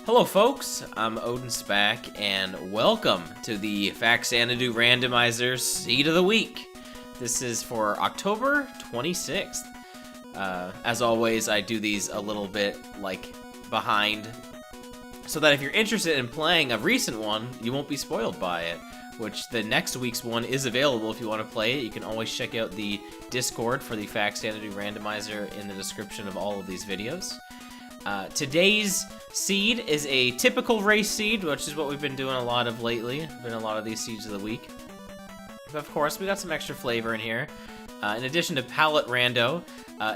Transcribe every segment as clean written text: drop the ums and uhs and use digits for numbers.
Hello folks, I'm OdinSpack, and welcome to the Faxanadu Randumizer Seed of the Week. This is for October 26th. As always, I do these a little bit, behind, so that if you're interested in playing a recent one, you won't be spoiled by it, which the next week's one is available if you want to play it. You can always check out the Discord for the Faxanadu Randumizer in the description of all of these videos. Today's seed is a typical race seed, which is what we've been doing a lot of lately. Been a lot of these seeds of the week. But of course, we got some extra flavor in here. In addition to palette rando,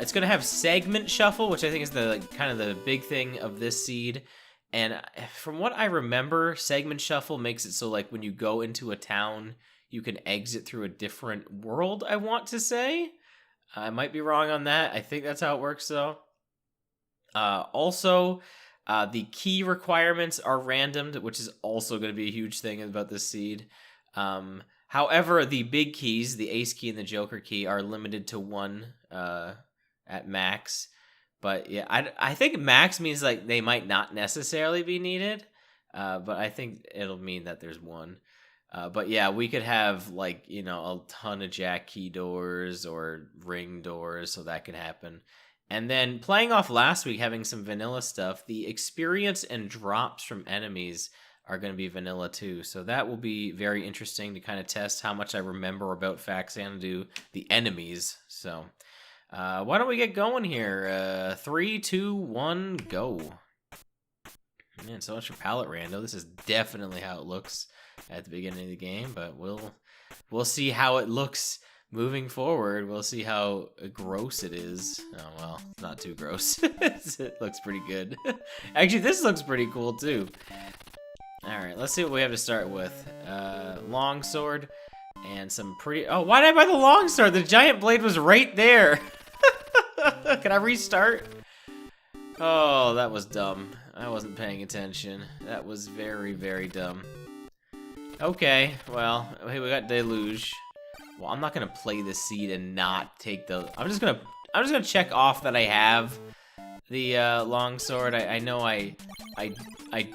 it's gonna have segment shuffle, which I think is the kind of the big thing of this seed. And from what I remember, segment shuffle makes it so like when you go into a town, you can exit through a different world, I want to say. I might be wrong on that. I think that's how it works though. Also, the key requirements are randomed, which is also going to be a huge thing about this seed. However, the big keys, the ace key and the joker key, are limited to one at max. But yeah, I think max means like they might not necessarily be needed, but I think it'll mean that there's one. But yeah, we could have like, you know, a ton of jack key doors or ring doors, so that could happen. And then playing off last week, having some vanilla stuff, the experience and drops from enemies are going to be vanilla too. So that will be very interesting to kind of test how much I remember about Faxanadu, the enemies. So why don't we get going here? 3, 2, 1, go. Man, so much for palette rando. This is definitely how it looks at the beginning of the game, but we'll see how it looks. Moving forward, we'll see how gross it is. Oh, well, not too gross. It looks pretty good. Actually, this looks pretty cool, too. Alright, let's see what we have to start with. Longsword and some pretty... Oh, why did I buy the longsword? The giant blade was right there. Can I restart? Oh, that was dumb. I wasn't paying attention. That was very, very dumb. Okay, well, hey, we got Deluge. Well, I'm not gonna play this seed and not take the. I'm just gonna check off that I have the longsword. I know I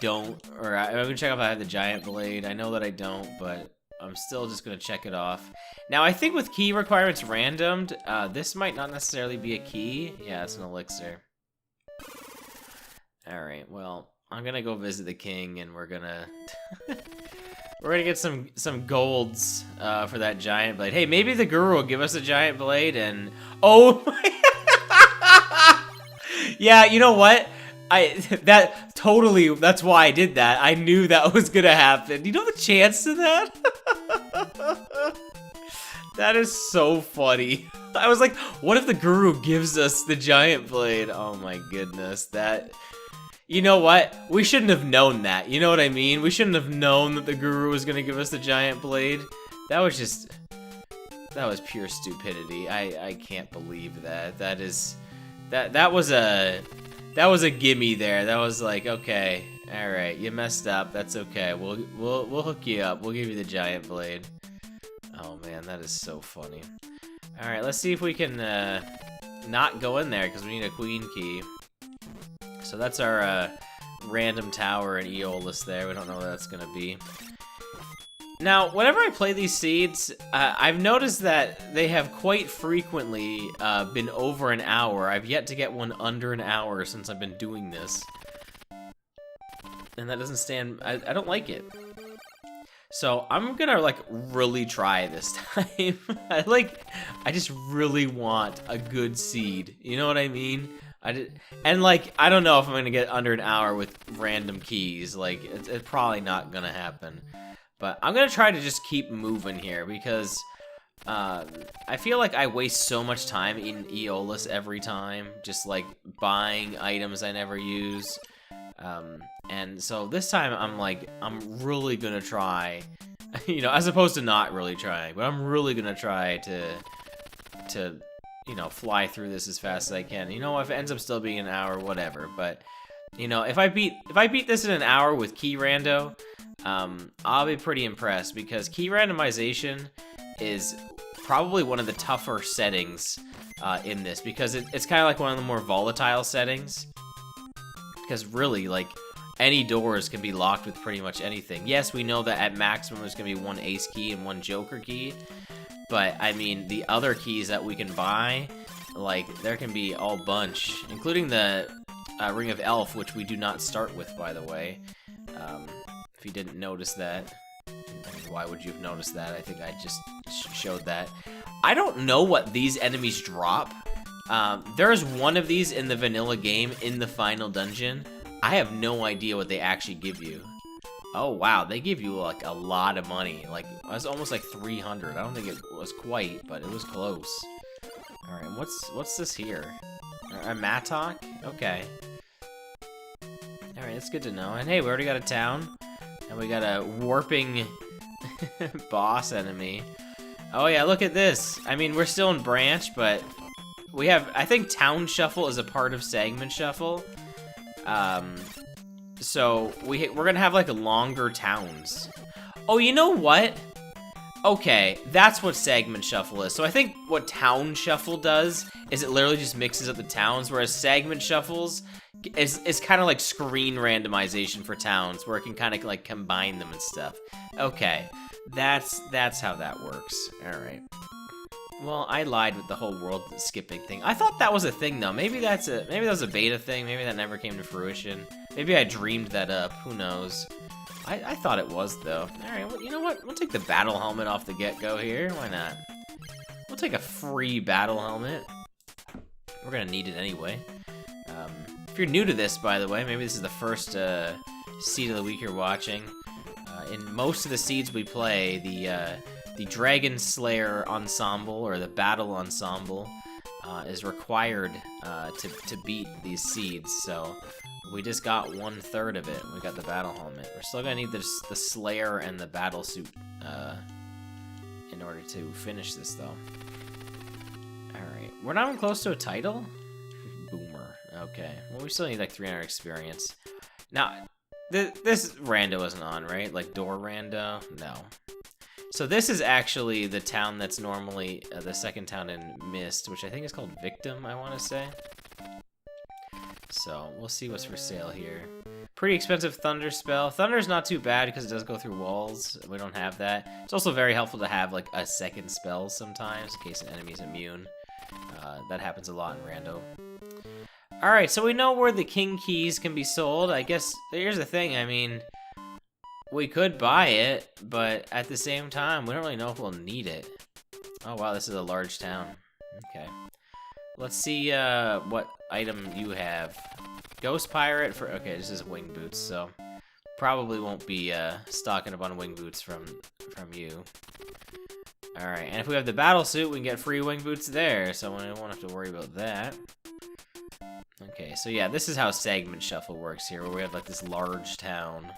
don't, or I'm gonna check off I have the giant blade. I know that I don't, but I'm still just gonna check it off. Now I think with key requirements randomed, this might not necessarily be a key. Yeah, it's an elixir. All right, well, I'm gonna go visit the king, and we're gonna. We're gonna get some golds for that giant blade. Hey, maybe the guru will give us a giant blade and... Oh my... Yeah, you know what? That's why I did that. I knew that was gonna happen. You know the chance of that? That is so funny. I was like, what if the guru gives us the giant blade? Oh my goodness, that... You know what? We shouldn't have known that. You know what I mean? We shouldn't have known that the guru was gonna give us the giant blade. That was just... That was pure stupidity. I can't believe that. That was a gimme there. That was like, okay, alright, you messed up. That's okay. We'll hook you up. We'll give you the giant blade. Oh man, that is so funny. Alright, let's see if we can not go in there, because we need a queen key. So that's our random tower and Aeolus there. We don't know what that's going to be. Now, whenever I play these seeds, I've noticed that they have quite frequently been over an hour. I've yet to get one under an hour since I've been doing this. And that doesn't stand... I don't like it. So I'm gonna, like, really try this time. I just really want a good seed. You know what I mean? And like, I don't know if I'm gonna get under an hour with random keys. Like, it's probably not gonna happen. But I'm gonna try to just keep moving here because I feel like I waste so much time in Aeolus every time, just like buying items I never use. And so this time I'm really gonna try, you know, as opposed to not really trying, but I'm really gonna try to you know, fly through this as fast as I can. You know, if it ends up still being an hour, whatever. But, you know, if I beat this in an hour with key rando, I'll be pretty impressed because key randomization is probably one of the tougher settings in this because it's kind of like one of the more volatile settings. Because really, like, any doors can be locked with pretty much anything. Yes, we know that at maximum there's going to be one ace key and one joker key. But, I mean, the other keys that we can buy, like, there can be all bunch. Including the Ring of Elf, which we do not start with, by the way. If you didn't notice that. I mean, why would you have noticed that? I think I just showed that. I don't know what these enemies drop. There's one of these in the vanilla game in the final dungeon. I have no idea what they actually give you. Oh, wow, they give you, like, a lot of money. Like, it was almost like 300. I don't think it was quite, but it was close. Alright, what's this here? A mattock? Okay. Alright, that's good to know. And hey, we already got a town. And we got a warping boss enemy. Oh yeah, look at this. I mean, we're still in branch, but we have, I think Town Shuffle is a part of Segment Shuffle. So we're gonna have like longer towns. Oh, you know what? Okay, that's what Segment Shuffle is. So I think what Town Shuffle does is it literally just mixes up the towns, whereas Segment Shuffles is kind of like screen randomization for towns, where it can kind of like combine them and stuff. Okay, that's how that works. All right. Well, I lied with the whole world skipping thing. I thought that was a thing though. Maybe that was a beta thing. Maybe that never came to fruition. Maybe I dreamed that up. Who knows? I thought it was though. All right. Well, you know what? We'll take the battle helmet off the get-go here. Why not? We'll take a free battle helmet. We're gonna need it anyway. If you're new to this, by the way, maybe this is the first seed of the week you're watching. In most of the seeds we play, the Dragon Slayer ensemble, or the battle ensemble, is required to beat these seeds, so we just got 1/3 of it. We got the battle helmet. We're still gonna need the Slayer and the battle suit in order to finish this, though. Alright, we're not even close to a title? Boomer. Okay, well, we still need like 300 experience. Now, this rando isn't on, right? Like door rando? No. So this is actually the town that's normally the second town in Mist, which I think is called Victim, I want to say. So we'll see what's for sale here. Pretty expensive Thunder spell. Thunder's not too bad because it does go through walls. We don't have that. It's also very helpful to have like a second spell sometimes in case an enemy's immune. That happens a lot in rando. Alright, so we know where the king keys can be sold. I guess here's the thing, I mean, we could buy it, but at the same time, we don't really know if we'll need it. Oh wow, this is a large town. Okay. Let's see what item you have. Ghost Pirate for, okay, this is wing boots, so probably won't be stocking up on wing boots from you. Alright, and if we have the battle suit, we can get free wing boots there, so we won't have to worry about that. Okay, so yeah, this is how Segment Shuffle works here, where we have like this large town.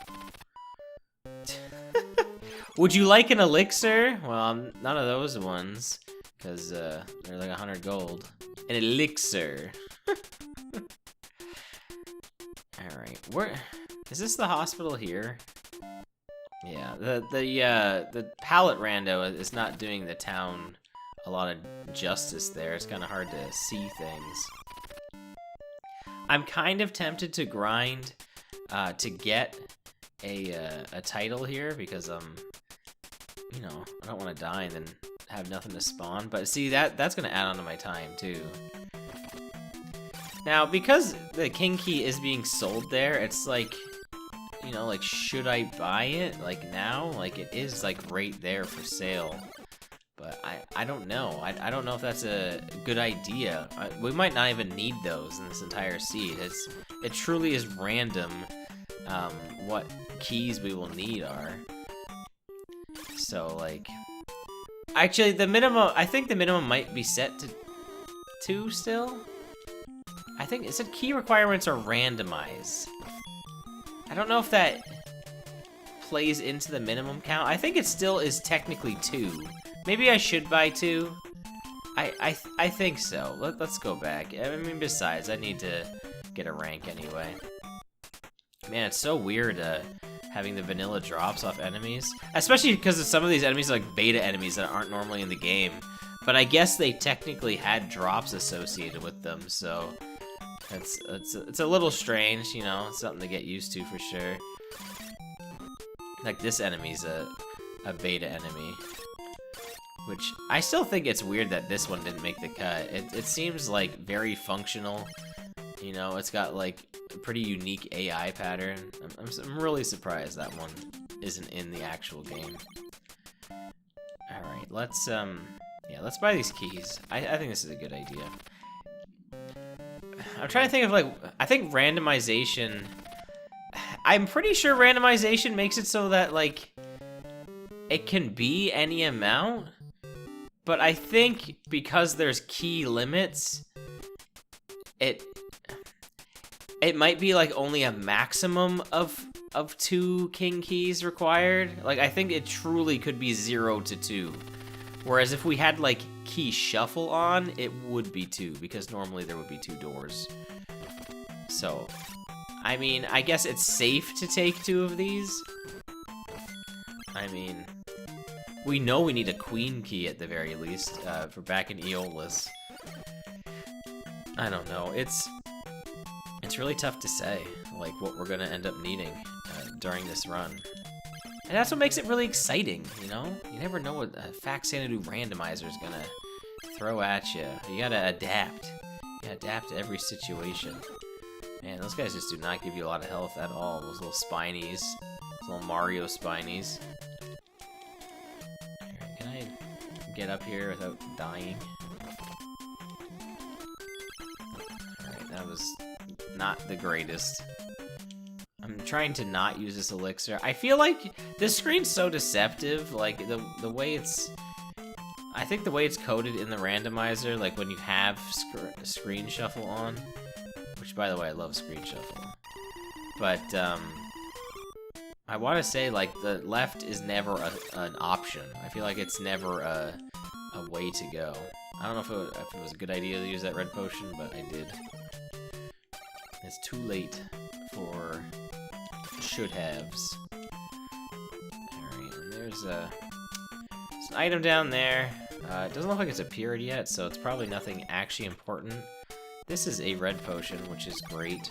Would you like an elixir? Well, none of those ones, because they're like 100 gold. An elixir. Alright, where is this, the hospital here? Yeah, the palette rando is not doing the town a lot of justice there. It's kind of hard to see things. I'm kind of tempted to grind to get a title here because you know, I don't want to die and then have nothing to spawn. But see, that's gonna add on to my time too. Now, because the king key is being sold there, it's like, you know, like, should I buy it like now? Like, it is like right there for sale. But I don't know. I don't know if that's a good idea. We might not even need those in this entire seed. It truly is random what keys we will need are. So, like, actually, the minimum, I think the minimum might be set to 2 still? I think it said key requirements are randomized. I don't know if that plays into the minimum count. I think it still is technically 2. Maybe I should buy 2. I think so. Let's go back. I mean, besides, I need to get a rank anyway. Man, it's so weird having the vanilla drops off enemies. Especially because some of these enemies are like beta enemies that aren't normally in the game. But I guess they technically had drops associated with them, so It's a little strange, you know. It's something to get used to for sure. Like this enemy's a beta enemy, which I still think it's weird that this one didn't make the cut. It seems like very functional. You know, it's got like a pretty unique AI pattern. I'm really surprised that one isn't in the actual game. All right, let's buy these keys. I think this is a good idea. I'm trying to think of, like, I think randomization... I'm pretty sure randomization makes it so that, like, it can be any amount, but I think because there's key limits, it might be, like, only a maximum of 2 king keys required. Like, I think it truly could be 0 to 2. Whereas if we had, like, key shuffle on, it would be 2, because normally there would be 2 doors. So, I mean, I guess it's safe to take 2 of these. I mean, we know we need a queen key at the very least, for back in Aeolus. I don't know, it's really tough to say, like, what we're gonna end up needing during this run. And that's what makes it really exciting, you know? You never know what a Faxanadu Randumizer is gonna throw at you. You gotta adapt. You gotta adapt to every situation. Man, those guys just do not give you a lot of health at all. Those little spinies. Those little Mario spinies. Alright, can I get up here without dying? Alright, that was not the greatest. I'm trying to not use this elixir. I feel like this screen's so deceptive. Like, the way it's... I think the way it's coded in the randomizer, like when you have screen shuffle on, which, by the way, I love screen shuffle. But, I want to say, like, the left is never an option. I feel like it's never a way to go. I don't know if it was a good idea to use that red potion, but I did. It's too late for should-haves. Alright, and there's an item down there. It doesn't look like it's appeared yet, so it's probably nothing actually important. This is a red potion, which is great.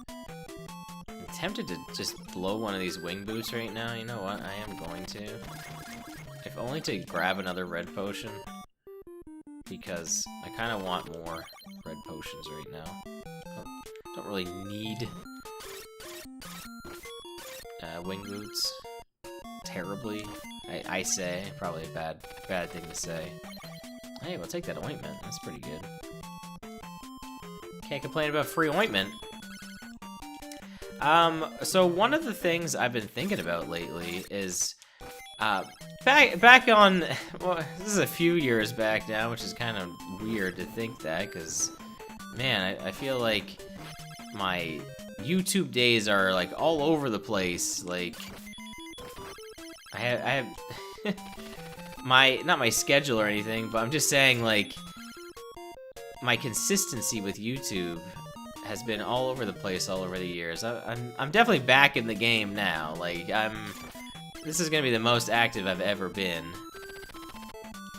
I'm tempted to just blow one of these wing boots right now. You know what? I am going to. If only to grab another red potion. Because I kind of want more red potions right now. Don't really need wing boots terribly. I say, probably a bad thing to say. Hey, we'll take that ointment. That's pretty good. Can't complain about free ointment. So one of the things I've been thinking about lately is back on, well, this is a few years back now, which is kind of weird to think that, because man, I feel like my YouTube days are like all over the place. Like I have not my schedule or anything, but I'm just saying, like, my consistency with YouTube has been all over the place all over the years. I'm definitely back in the game now. Like, this is gonna be the most active I've ever been.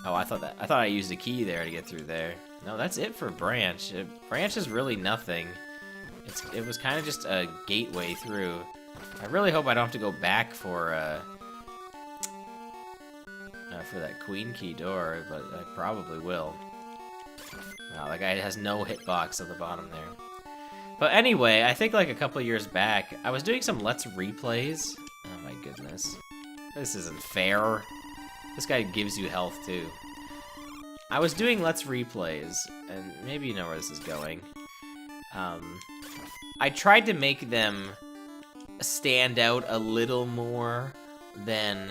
Oh, I thought I used a key there to get through there. No, that's it for branch. Branch is really nothing. It was kind of just a gateway through. I really hope I don't have to go back for that queen key door, but I probably will. Wow, that guy has no hitbox at the bottom there. But anyway, I think like a couple years back, I was doing some Let's Replays. Oh my goodness. This isn't fair. This guy gives you health too. I was doing Let's Replays, and maybe you know where this is going. I tried to make them stand out a little more than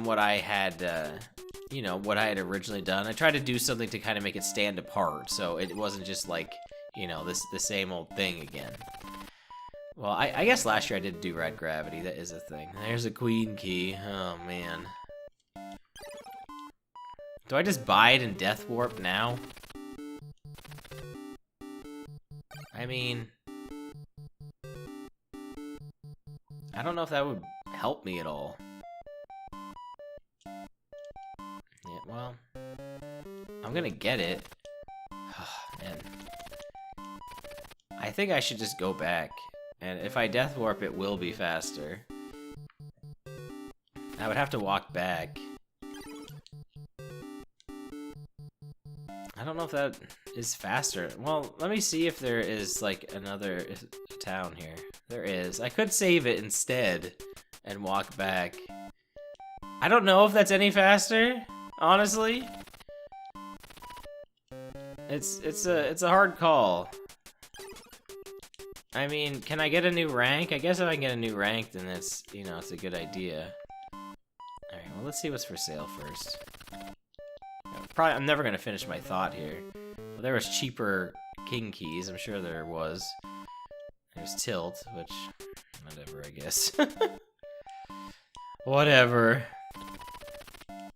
what I had, you know, what I had originally done. I tried to do something to kind of make it stand apart, so it wasn't just like, you know, the same old thing again. Well, I guess last year I did do red gravity. That is a thing. There's a queen key. Oh, man. Do I just buy it in Death Warp now? I mean, I don't know if that would help me at all. Yeah, well, I'm gonna get it. think I should just go back. And if I death warp, it will be faster. I would have to walk back. I don't know if that is faster. Well, let me see if there is, like, another town here. There is. I could save it instead and walk back. I don't know if that's any faster, honestly. It's a hard call. I mean, can I get a new rank? I guess if I can get a new rank, then it's, you know, it's a good idea. Alright, well, let's see what's for sale first. Probably, I'm never gonna finish my thought here. Well, there was cheaper king keys, I'm sure there was. There's tilt, which, whatever, I guess. Whatever. Alright,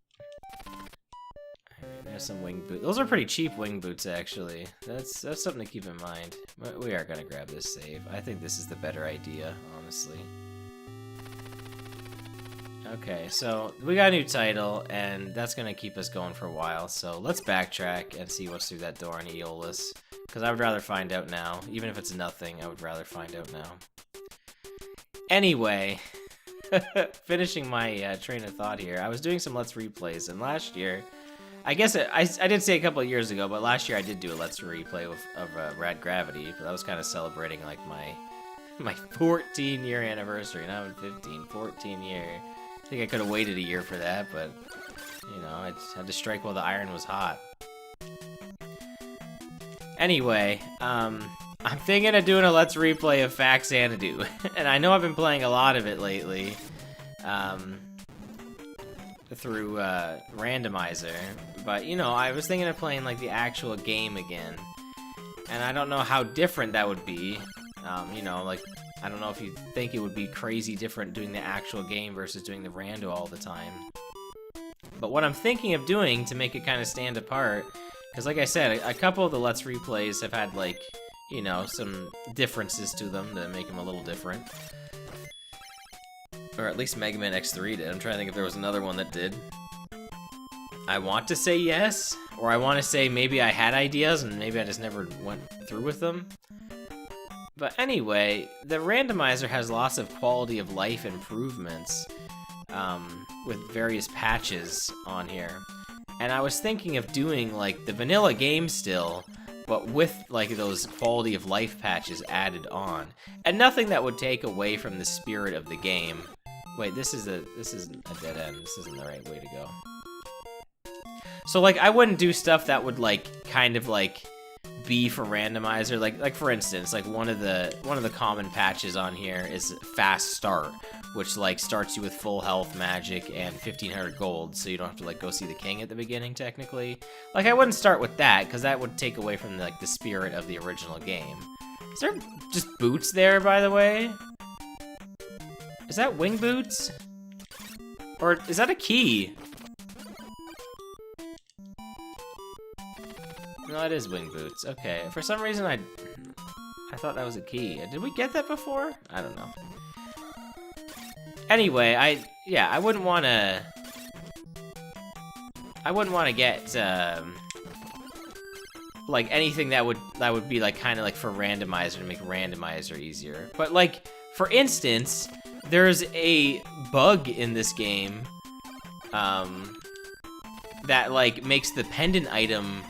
there's some wing boots. Those are pretty cheap wing boots, actually. That's something to keep in mind. But we are gonna grab this save. I think this is the better idea, honestly. Okay, so we got a new title, and that's gonna keep us going for a while, so let's backtrack and see what's through that door in Aeolus, because I would rather find out now. Even if it's nothing, I would rather find out now. Anyway, finishing my train of thought here, I was doing some Let's Replays, and last year, I guess I did say a couple of years ago, but last year I did do a Let's Replay of Rad Gravity, but I was kind of celebrating, like, my 14-year anniversary, not even 15, 14-year. I think I could have waited a year for that, but, you know, I just had to strike while the iron was hot. Anyway, I'm thinking of doing a Let's Replay of Faxanadu, and I know I've been playing a lot of it lately, through, Randomizer, but, you know, I was thinking of playing, like, the actual game again, and I don't know how different that would be, you know, like, I don't know if you think it would be crazy different doing the actual game versus doing the rando all the time. But what I'm thinking of doing to make it kind of stand apart, because like I said, a couple of the Let's Replays have had, like, you know, some differences to them that make them a little different. Or at least Mega Man X3 did. I'm trying to think if there was another one that did. I want to say yes, or I want to say maybe I had ideas and maybe I just never went through with them. But anyway, the randomizer has lots of quality of life improvements with various patches on here. And I was thinking of doing, like, the vanilla game still, but with, like, those quality of life patches added on. And nothing that would take away from the spirit of the game. Wait, this isn't a dead end. This isn't the right way to go. So, like, I wouldn't do stuff that would, like, kind of, like, be for randomizer. Like for instance, like one of the common patches on here is fast start, which, like, starts you with full health, magic, and 1500 gold, so you don't have to, like, go see the king at the beginning, technically. Like, I wouldn't start with that, because that would take away from, like, the spirit of the original game. Is there just boots there, by the way? Is that wing boots? Or is that a key? No, it is wing boots. Okay. For some reason, I thought that was a key. Did we get that before? I don't know. Anyway, I wouldn't want to get like anything that would be, like, kind of like for randomizer to make randomizer easier. But, like, for instance, there's a bug in this game that, like, makes the pendant item,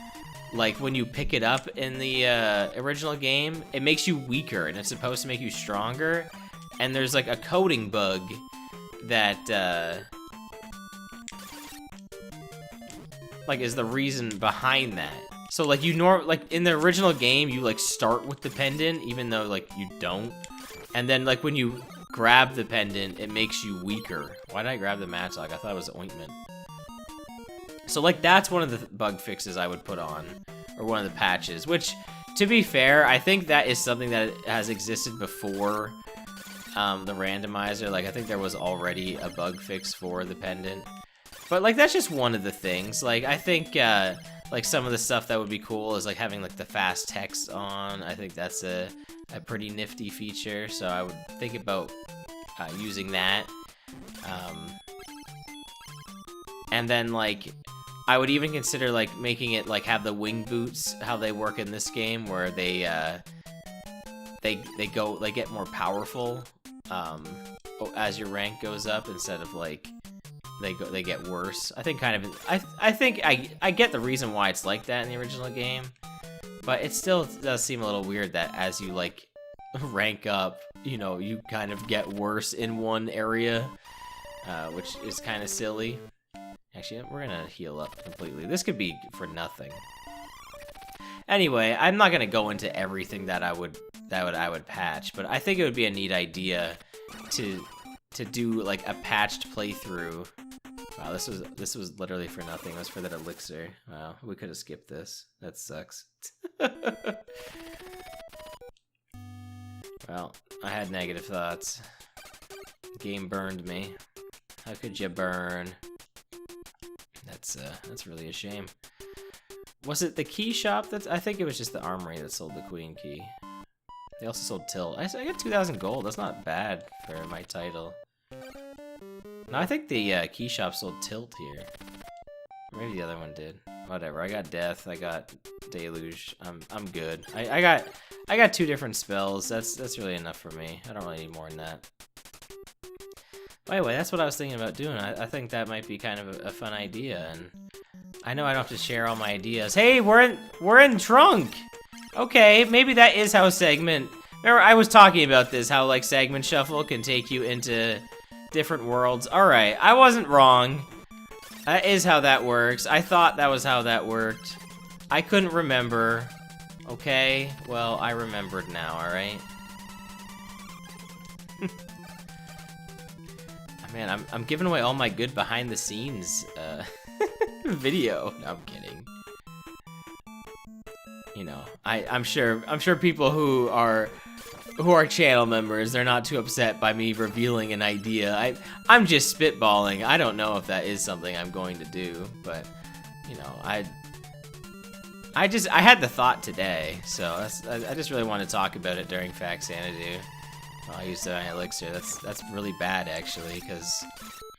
like, when you pick it up in the original game, it makes you weaker, and it's supposed to make you stronger. And there's, like, a coding bug that, like, is the reason behind that. So, like, like, in the original game, you, like, start with the pendant, even though, like, you don't. And then, like, when you grab the pendant, it makes you weaker. Why did I grab the matchlock? I thought it was ointment. So, like, that's one of the bug fixes I would put on, or one of the patches, which, to be fair, I think that is something that has existed before the randomizer. Like, I think there was already a bug fix for the pendant. But, like, that's just one of the things. Like, I think, like, some of the stuff that would be cool is, like, having, like, the fast text on. I think that's a pretty nifty feature, so I would think about using that. And then, like, I would even consider, like, making it, like, have the wing boots, how they work in this game, where they, they get more powerful as your rank goes up instead of like they get worse. I think I think I get the reason why it's like that in the original game, but it still does seem a little weird that as you like rank up, you know, you kind of get worse in one area, which is kind of silly. Actually, we're gonna heal up completely. This could be for nothing. Anyway, I'm not gonna go into everything that I would patch, but I think it would be a neat idea to do like a patched playthrough. Wow, this was literally for nothing. It was for that elixir. Wow, we could have skipped this. That sucks. Well, I had negative thoughts. The game burned me. How could you burn? That's really a shame. Was it the key shop? I think it was just the armory that sold the queen key. They also sold tilt. I got 2,000 gold. That's not bad for my title. No, I think the key shop sold tilt here. Maybe the other one did. Whatever. I got death. I got deluge. I'm good. I got 2 different spells. That's really enough for me. I don't really need more than that. By the way, that's what I was thinking about doing. I think that might be kind of a fun idea, and I know I don't have to share all my ideas. Hey, we're in trunk. Okay, maybe that is how segment. Remember, I was talking about this, how like segment shuffle can take you into different worlds. All right, I wasn't wrong. That is how that works. I thought that was how that worked. I couldn't remember. Okay, well, I remembered now. All right. Man, I'm giving away all my good behind the scenes video. No, I'm kidding. You know, I'm sure people who are channel members, they're not too upset by me revealing an idea. I'm just spitballing. I don't know if that is something I'm going to do, but you know, I had the thought today, so I just really want to talk about it during Faxanadu. I used the elixir. That's really bad actually, because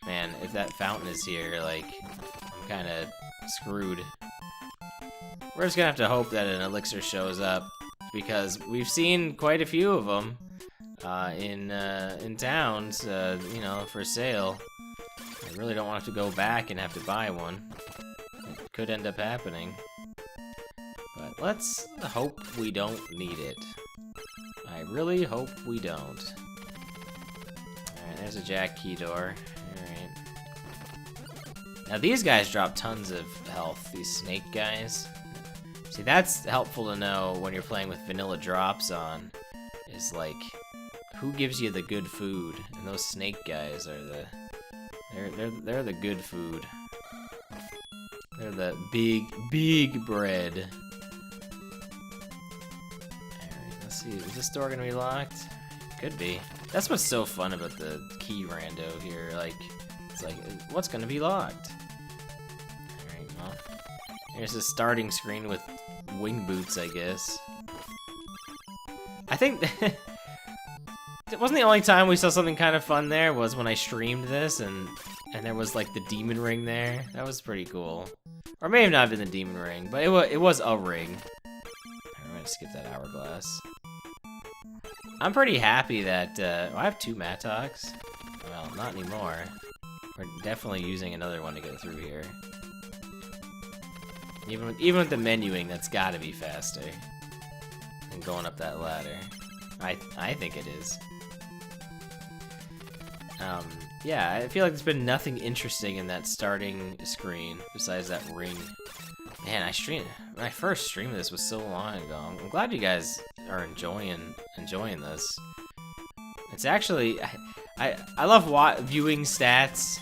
man, if that fountain is here, like I'm kind of screwed. We're just gonna have to hope that an elixir shows up, because we've seen quite a few of them in towns, you know, for sale. I really don't want to go back and have to buy one. It could end up happening, but let's hope we don't need it. I really hope we don't. Alright, there's a jack key door. Alright. Now these guys drop tons of health, these snake guys. See, that's helpful to know when you're playing with vanilla drops on, is like, who gives you the good food? And those snake guys are they're the good food. They're the big bread. Let's see, is this door gonna be locked? Could be. That's what's so fun about the key rando here. Like, it's like, what's gonna be locked? Alright, well, here's a starting screen with wing boots, I guess. I think it wasn't the only time we saw something kind of fun there was when I streamed this, and there was like the demon ring there. That was pretty cool. Or may have not been the demon ring, but it was a ring. I'm gonna skip that hourglass. I'm pretty happy that, I have 2 Mattocks. Well, not anymore. We're definitely using another one to get through here. Even with the menuing, that's gotta be faster than going up that ladder. I think it is. Yeah, I feel like there's been nothing interesting in that starting screen besides that ring. Man, when I first streamed this was so long ago. I'm glad you guys are enjoying this. It's actually, I love viewing stats,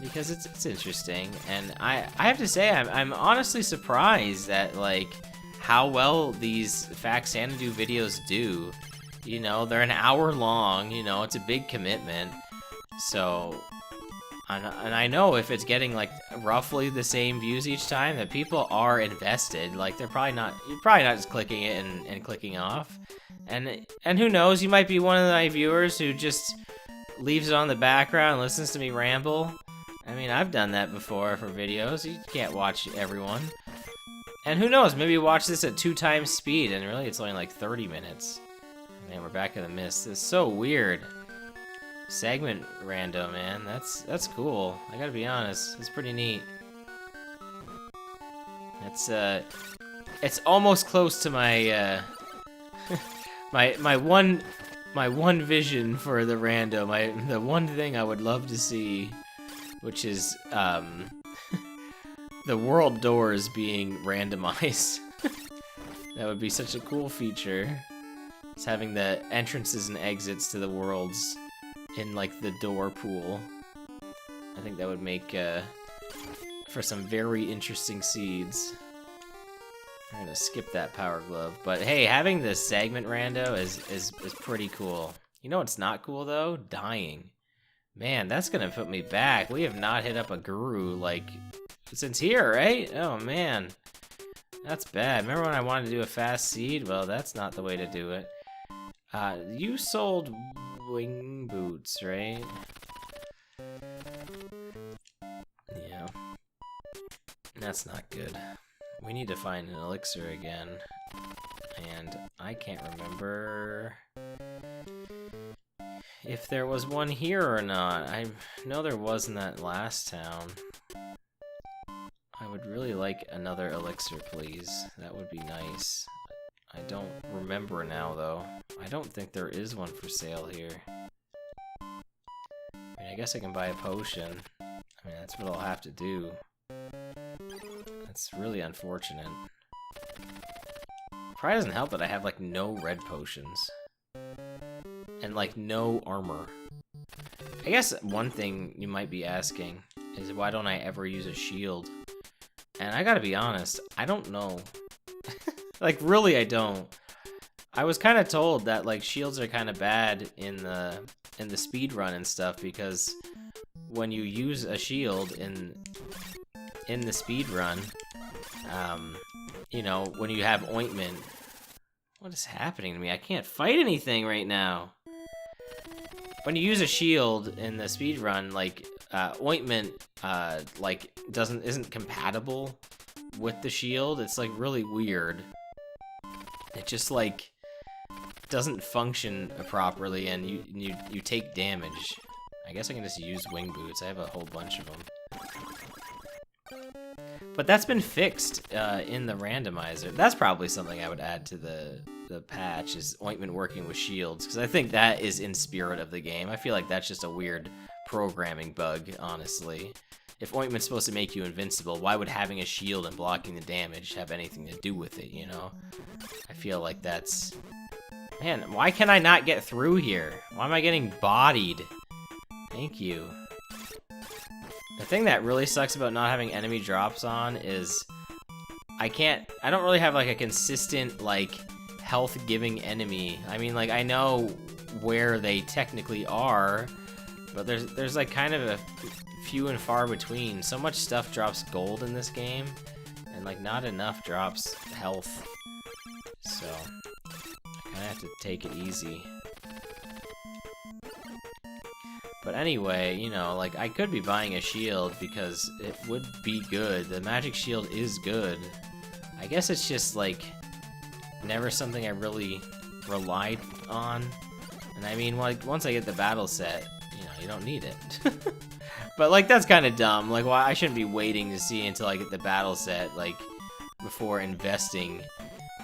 because it's interesting, and I have to say I'm honestly surprised at like how well these Faxanadu videos do. You know, they're an hour long. You know, it's a big commitment. So. And I know if it's getting like roughly the same views each time, that people are invested. Like you're probably not just clicking it and clicking off. And who knows, you might be one of my viewers who just leaves it on the background and listens to me ramble. I mean, I've done that before for videos. You can't watch everyone. And who knows, maybe watch this at 2 times speed and really it's only like 30 minutes. Man, we're back in the mist. It's so weird. Segment rando, man. That's cool. I gotta be honest. It's pretty neat. It's almost close to my my one vision for the rando. The one thing I would love to see, which is the world doors being randomized. That would be such a cool feature. It's having the entrances and exits to the worlds in like the door pool. I think that would make for some very interesting seeds. I'm gonna skip that power glove, but hey, having the segment rando is pretty cool. You know what's not cool though? Dying. Man, that's gonna put me back. We have not hit up a guru like since here, right? Oh man, that's bad. Remember when I wanted to do a fast seed? Well, that's not the way to do it. You sold wing boots, right? Yeah. That's not good. We need to find an elixir again. And I can't remember if there was one here or not. I know there was in that last town. I would really like another elixir, please. That would be nice. I don't remember now, though. I don't think there is one for sale here. I mean, I guess I can buy a potion. I mean, that's what I'll have to do. That's really unfortunate. Probably doesn't help that I have, like, no red potions. And, like, no armor. I guess one thing you might be asking is why don't I ever use a shield? And I gotta be honest, I don't know. Like, really, I don't. I was kind of told that, like, shields are kind of bad in the speed run and stuff because when you use a shield in the speed run, you know, when you have ointment, what is happening to me? I can't fight anything right now. When you use a shield in the speed run, like, ointment, like, isn't compatible with the shield. It's, like, really weird. It just, like, doesn't function properly, and you take damage. I guess I can just use wing boots. I have a whole bunch of them. But that's been fixed in the randomizer. That's probably something I would add to the patch, is ointment working with shields, because I think that is in spirit of the game. I feel like that's just a weird programming bug, honestly. If ointment's supposed to make you invincible, why would having a shield and blocking the damage have anything to do with it, you know? I feel like that's... Man, why can I not get through here? Why am I getting bodied? Thank you. The thing that really sucks about not having enemy drops on is I don't really have like a consistent like health-giving enemy. I mean, like, I know where they technically are, but there's like kind of a few and far between. So much stuff drops gold in this game, and like not enough drops health. So I kind of have to take it easy. But anyway, you know, like, I could be buying a shield because it would be good. The magic shield is good. I guess it's just, like, never something I really relied on. And I mean, like, once I get the battle set, you know, you don't need it. But, like, that's kind of dumb. Like, why I shouldn't be waiting to see until I get the battle set, like, before investing.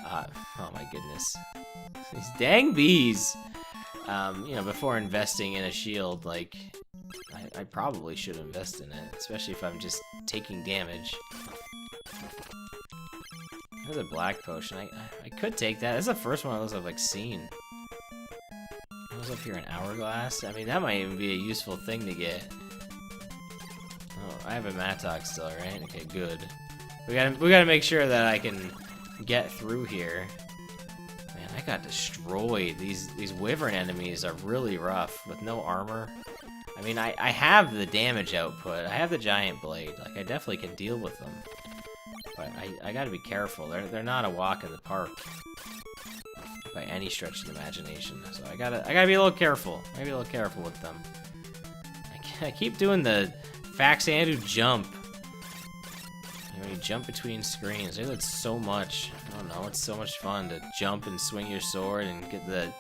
Oh my goodness. These dang bees! You know, before investing in a shield, like, I probably should invest in it, especially if I'm just taking damage. There's a black potion. I could take that. That's the first one of those I've, like, seen. I was up here in Hourglass. I mean, that might even be a useful thing to get. Oh, I have a Mattock still, right? Okay, good. We gotta make sure that I can get through here. Man, I got destroyed. These wyvern enemies are really rough with no armor. I mean, I have the damage output. I have the giant blade. Like, I definitely can deal with them. But I gotta be careful. They're not a walk in the park by any stretch of the imagination. So I gotta be a little careful. Maybe a little careful with them. I keep doing the Faxanadu jump. You know, you jump between screens. That's so much. I don't know. It's so much fun to jump and swing your sword and get the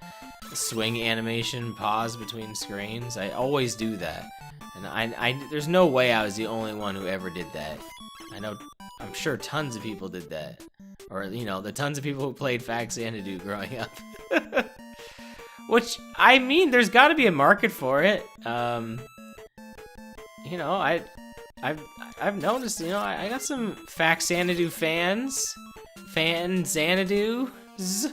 swing animation pause between screens. I always do that. And there's no way I was the only one who ever did that. I'm sure tons of people did that. Or, you know, the tons of people who played Faxanadu growing up. Which, I mean, there's gotta be a market for it. You know, I've noticed, you know, I got some Faxanadu fans. Fanxanadoos.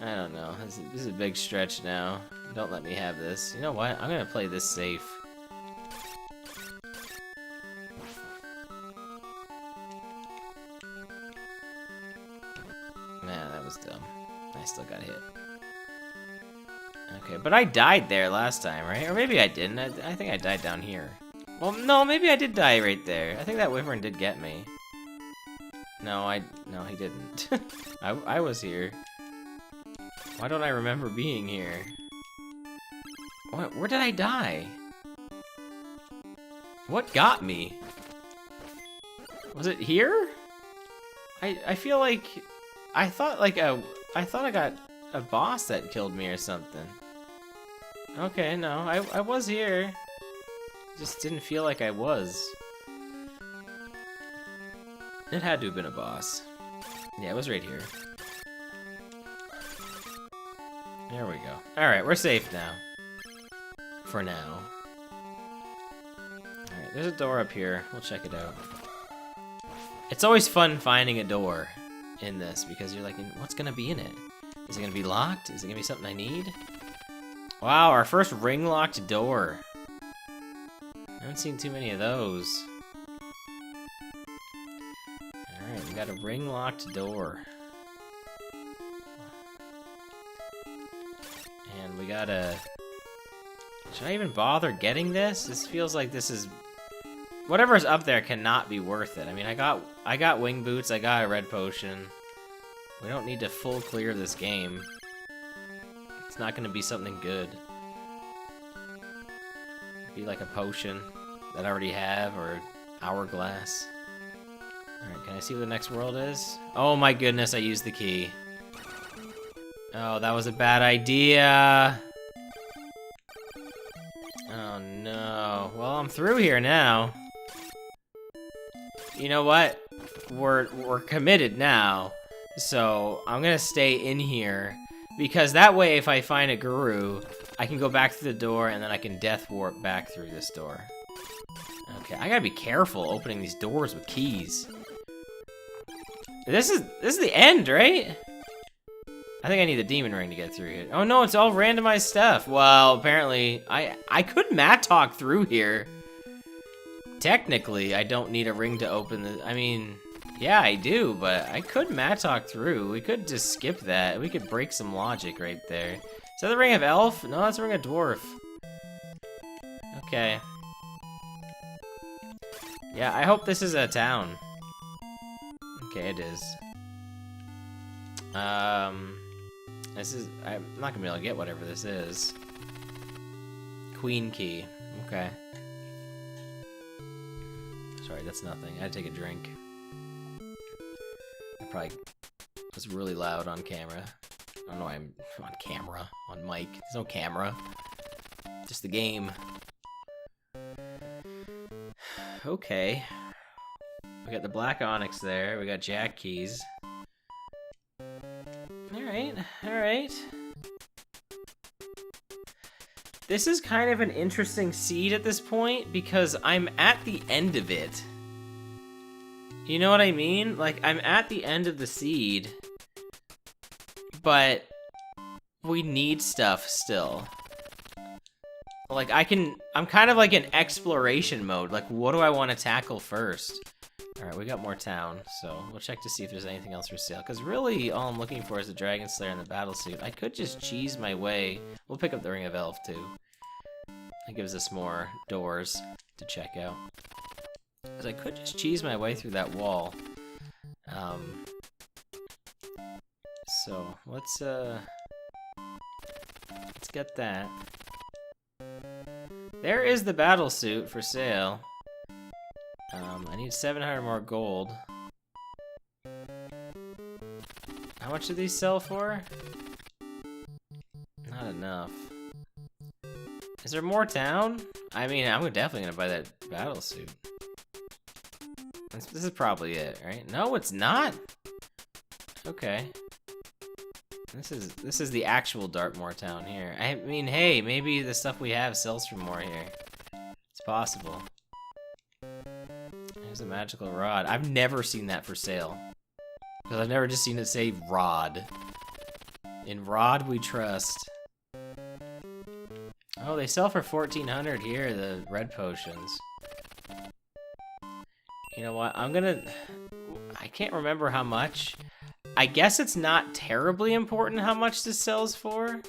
I don't know. This is a big stretch now. Don't let me have this. You know what? I'm gonna play this safe. Man, that was dumb. I still got hit. Okay, but I died there last time, right? Or maybe I didn't. I think I died down here. Well, no, maybe I did die right there. I think that wyvern did get me. No, he didn't. I was here. Why don't I remember being here? Where did I die? What got me? Was it here? I feel like I thought I got a boss that killed me or something. Okay, no, I was here. Just didn't feel like I was. It had to have been a boss. Yeah, it was right here. There we go. Alright, we're safe now. For now. Alright, there's a door up here. We'll check it out. It's always fun finding a door in this because you're like, what's gonna be in it? Is it gonna be locked? Is it gonna be something I need? Wow, our first ring-locked door. I haven't seen too many of those. Alright, we got a ring-locked door. And we got a... Should I even bother getting this? This feels like this is... Whatever's up there cannot be worth it. I mean, I got wing boots, I got a red potion. We don't need to full clear this game. It's not gonna be something good. Be like a potion that I already have, or hourglass. Alright, can I see what the next world is? Oh my goodness, I used the key. Oh, that was a bad idea. Oh no. Well, I'm through here now. You know what? We're committed now. So, I'm gonna stay in here. Because that way, if I find a guru, I can go back through the door, and then I can death warp back through this door. Okay, I gotta be careful opening these doors with keys. This is the end, right? I think I need the demon ring to get through here. Oh no, it's all randomized stuff. Well, apparently, I could mat talk through here. Technically, I don't need a ring to open the... I mean, yeah, I do, but I could mat talk through. We could just skip that. We could break some logic right there. Is that the ring of elf? No, that's the ring of dwarf. Okay. Yeah, I hope this is a town. Okay, it is. This is... I'm not gonna be able to get whatever this is. Queen key. Okay. Sorry, that's nothing. I had to take a drink. I probably was really loud on camera. I don't know why I'm on camera. On mic. There's no camera. Just the game. Okay. We got the black onyx there. We got jack keys. Alright, alright. This is kind of an interesting seed at this point because I'm at the end of it. You know what I mean? Like, I'm at the end of the seed, but we need stuff still. Like, I'm kind of like in exploration mode. Like, what do I want to tackle first? Alright, we got more town, so we'll check to see if there's anything else for sale. Because really, all I'm looking for is the Dragon Slayer and the Battle Suit. I could just cheese my way. We'll pick up the Ring of Elf, too. That gives us more doors to check out. Because I could just cheese my way through that wall. So, let's get that. There is the Battle Suit for sale. I need 700 more gold. How much do these sell for? Not enough. Is there more town? I mean, I'm definitely gonna buy that battle suit. This is probably it, right? No, it's not. Okay. This is the actual Dartmoor town here. I mean, hey, maybe the stuff we have sells for more here. It's possible. There's a magical rod. I've never seen that for sale. Because I've never just seen it say rod. In rod we trust. Oh, they sell for 1,400 here, the red potions. You know what, I can't remember how much. I guess it's not terribly important how much this sells for.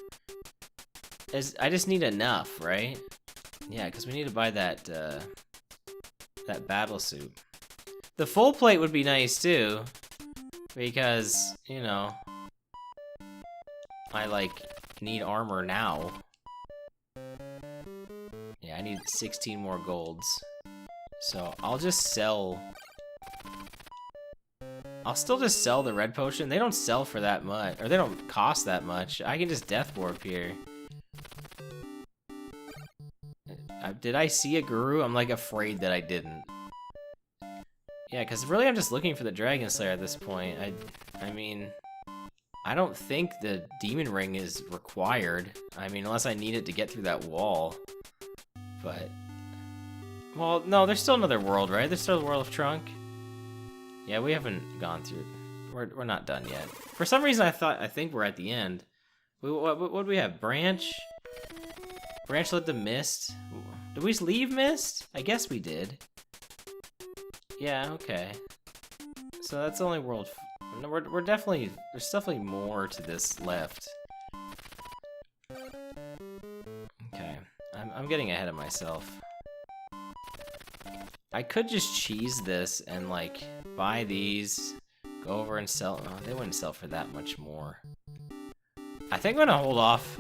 I just need enough, right? Yeah, because we need to buy that, that battle suit. The full plate would be nice too, because, you know, I, like, need armor now. Yeah, I need 16 more golds. So, I'll just sell... I'll still just sell the red potion. They don't sell for that much, or they don't cost that much. I can just death warp here. Did I see a guru? I'm like afraid that I didn't. Yeah, because really I'm just looking for the Dragon Slayer at this point. I mean, I don't think the Demon Ring is required. I mean, unless I need it to get through that wall. But, well, no, there's still another world, right? There's still the World of Trunk. Yeah, we haven't gone through. We're not done yet. For some reason, I think we're at the end. What do we have? Branch? Branch led to Mist. Did we leave Mist? I guess we did. Yeah, okay. So that's the only world. No, we're definitely, there's definitely more to this left. Okay, I'm getting ahead of myself. I could just cheese this and, like, buy these, go over and sell. Oh, they wouldn't sell for that much more. I think I'm gonna hold off.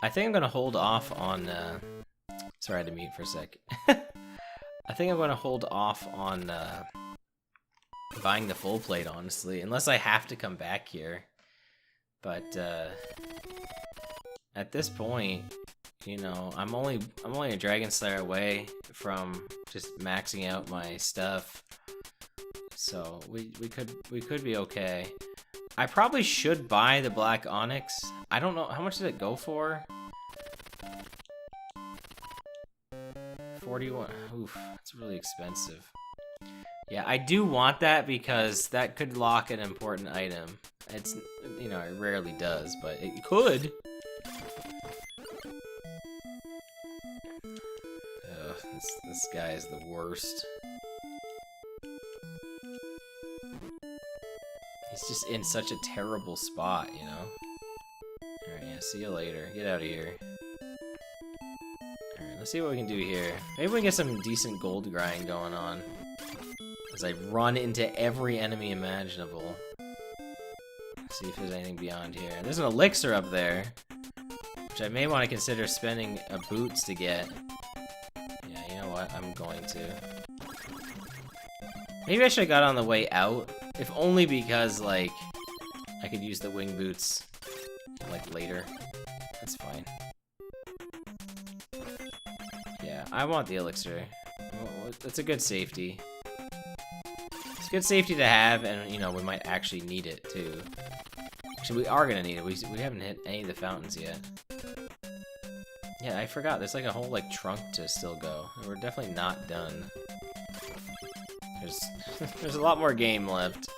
I think I'm gonna hold off on, sorry, I had to mute for a sec. I think I'm gonna hold off on, buying the full plate, honestly, unless I have to come back here. But, at this point, you know, I'm only a Dragon Slayer away from just maxing out my stuff. So we could be okay. I probably should buy the Black Onyx. I don't know, how much did it go for? 41. Oof, that's really expensive. Yeah, I do want that because that could lock an important item. It's, you know, it rarely does, but it could. Ugh, this guy is the worst. He's just in such a terrible spot, you know? Alright, yeah, see you later. Get out of here. Alright, let's see what we can do here. Maybe we can get some decent gold grind going on. As I run into every enemy imaginable. Let's see if there's anything beyond here. There's an elixir up there, which I may want to consider spending a boots to get. Yeah, you know what? I'm going to. Maybe I should have got on the way out. If only because, like, I could use the wing boots, like, later. That's fine. Yeah, I want the elixir. It's a good safety. It's good safety to have, and, you know, we might actually need it, too. Actually, we are gonna need it. We haven't hit any of the fountains yet. Yeah, I forgot. There's, like, a whole, like, trunk to still go. We're definitely not done. There's a lot more game left.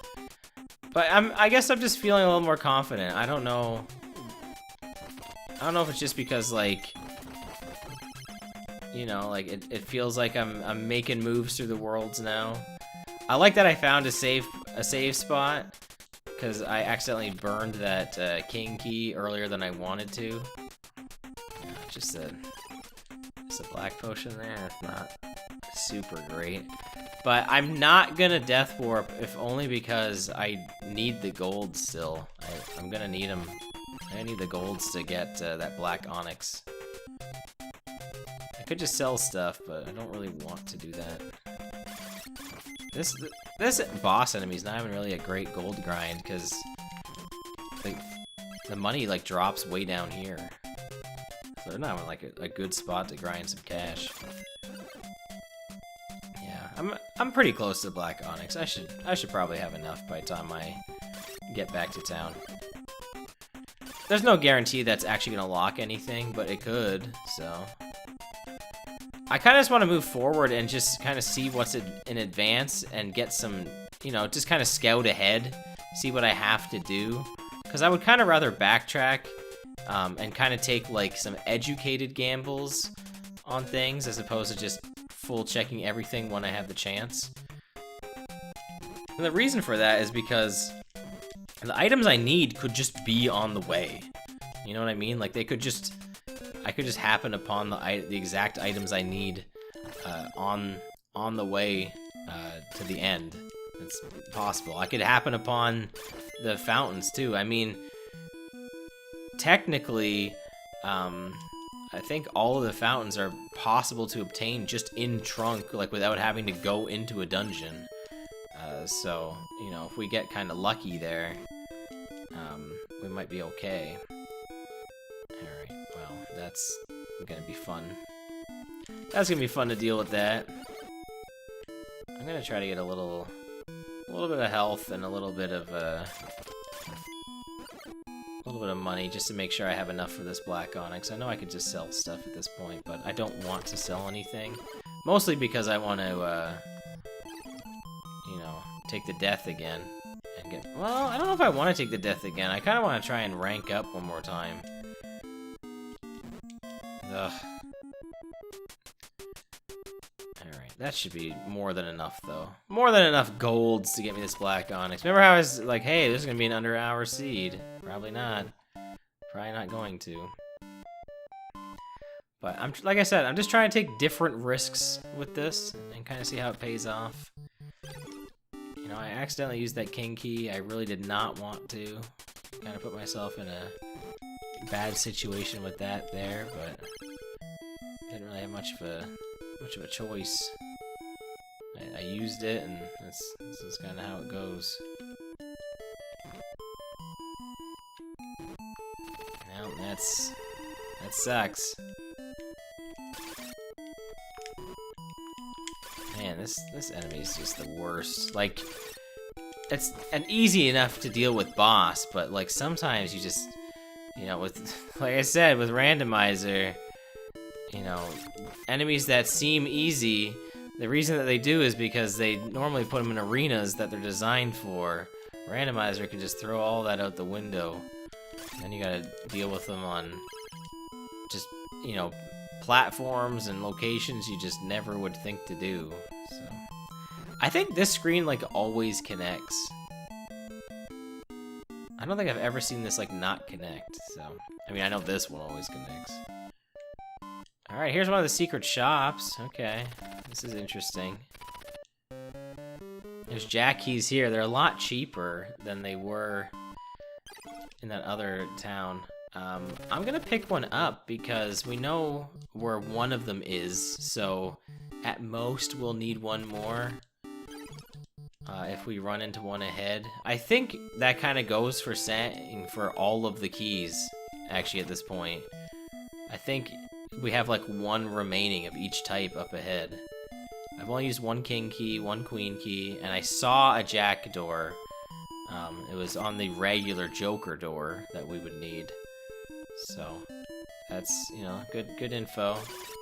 But I guess I'm just feeling a little more confident. I don't know if it's just because, like, you know, like it feels like I'm making moves through the worlds now. I like that I found a save spot because I accidentally burned that king key earlier than I wanted to. Yeah, just a black potion there. It's not super great. But I'm not gonna death warp, if only because I need the gold still. I'm gonna need them. I need the golds to get that black onyx. I could just sell stuff, but I don't really want to do that. this boss enemy is not even really a great gold grind, because the money, like, drops way down here. So they're not even, like, a good spot to grind some cash. Yeah, I'm pretty close to Black Onyx. I should probably have enough by the time I get back to town. There's no guarantee that's actually gonna lock anything, but it could, so. I kind of just want to move forward and just kind of see what's in advance and get some, you know, just kind of scout ahead, see what I have to do. Because I would kind of rather backtrack and kind of take, like, some educated gambles on things as opposed to just full checking everything when I have the chance. And the reason for that is because the items I need could just be on the way. You know what I mean? Like, I could just happen upon the exact items I need on the way to the end. It's possible. I could happen upon the fountains too. I mean, technically, I think all of the fountains are possible to obtain just in trunk, like without having to go into a dungeon. So, you know, if we get kind of lucky there, we might be okay. Alright, well, that's gonna be fun. That's gonna be fun to deal with that. I'm gonna try to get a little bit of health and a little bit of money just to make sure I have enough for this Black Onyx. I know I could just sell stuff at this point, but I don't want to sell anything. Mostly because I want to, you know, take the death again and get. Well, I don't know if I want to take the death again. I kind of want to try and rank up one more time. Ugh. Alright, that should be more than enough, though. More than enough golds to get me this Black Onyx. Remember how I was like, hey, this is going to be an under-hour seed? Probably not. Probably not going to. But, like I said, I'm just trying to take different risks with this and kind of see how it pays off. You know, I accidentally used that king key. I really did not want to. Kind of put myself in a bad situation with that there, but didn't really have much of a choice. I used it, and this is kind of how it goes. Well, that sucks. Man, this enemy is just the worst. Like, it's an easy enough to deal with boss, but like sometimes you just, you know, with, like I said, with Randomizer, you know, enemies that seem easy, the reason that they do is because they normally put them in arenas that they're designed for. Randomizer can just throw all that out the window. Then you gotta deal with them on just, you know, platforms and locations you just never would think to do. So I think this screen, like, always connects. I don't think I've ever seen this, like, not connect, so. I mean, I know this one always connects. Alright, here's one of the secret shops. Okay, this is interesting. There's jack keys here. They're a lot cheaper than they were in that other town. I'm gonna pick one up because we know where one of them is, so at most we'll need one more if we run into one ahead. I think that kind of goes for setting for all of the keys, actually, at this point. I think we have like one remaining of each type up ahead. I've only used one king key, one queen key, and I saw a jack door. It was on the regular Joker door that we would need. So that's, you know, good info.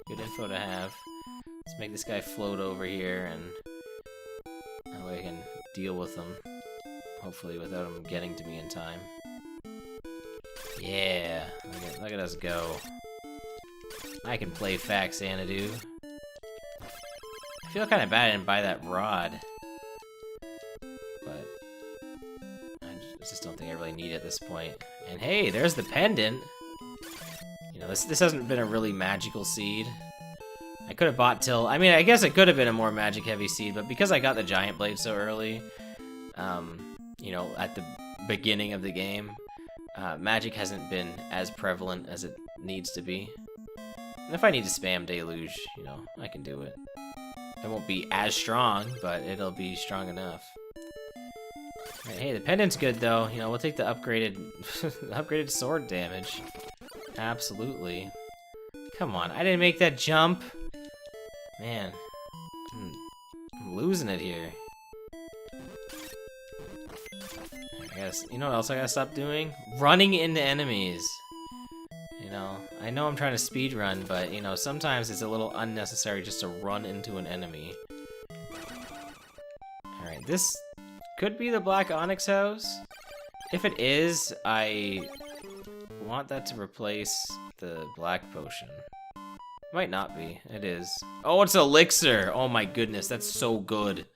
Good info to have. Let's make this guy float over here, and that way I can deal with him. Hopefully without him getting to me in time. Yeah, look at us go. I can play Faxanadu. I feel kind of bad I didn't buy that rod. But I just don't think I really need it at this point. And hey, there's the pendant. You know, this hasn't been a really magical seed. I could have bought till... I mean, I guess it could have been a more magic-heavy seed, but because I got the giant blade so early, you know, at the beginning of the game, magic hasn't been as prevalent as it needs to be. And if I need to spam Deluge, you know, I can do it. It won't be as strong, but it'll be strong enough. Right, hey, the pendant's good though. You know, we'll take the upgraded upgraded sword damage. Absolutely. Come on, I didn't make that jump. Man, I'm losing it here. I guess, you know what else I gotta stop doing? Running into enemies. You know, I know I'm trying to speed run, but you know, sometimes it's a little unnecessary just to run into an enemy. Alright, this could be the Black Onyx house. If it is, I want that to replace the black potion. Might not be. It is. Oh, it's elixir! Oh my goodness, that's so good.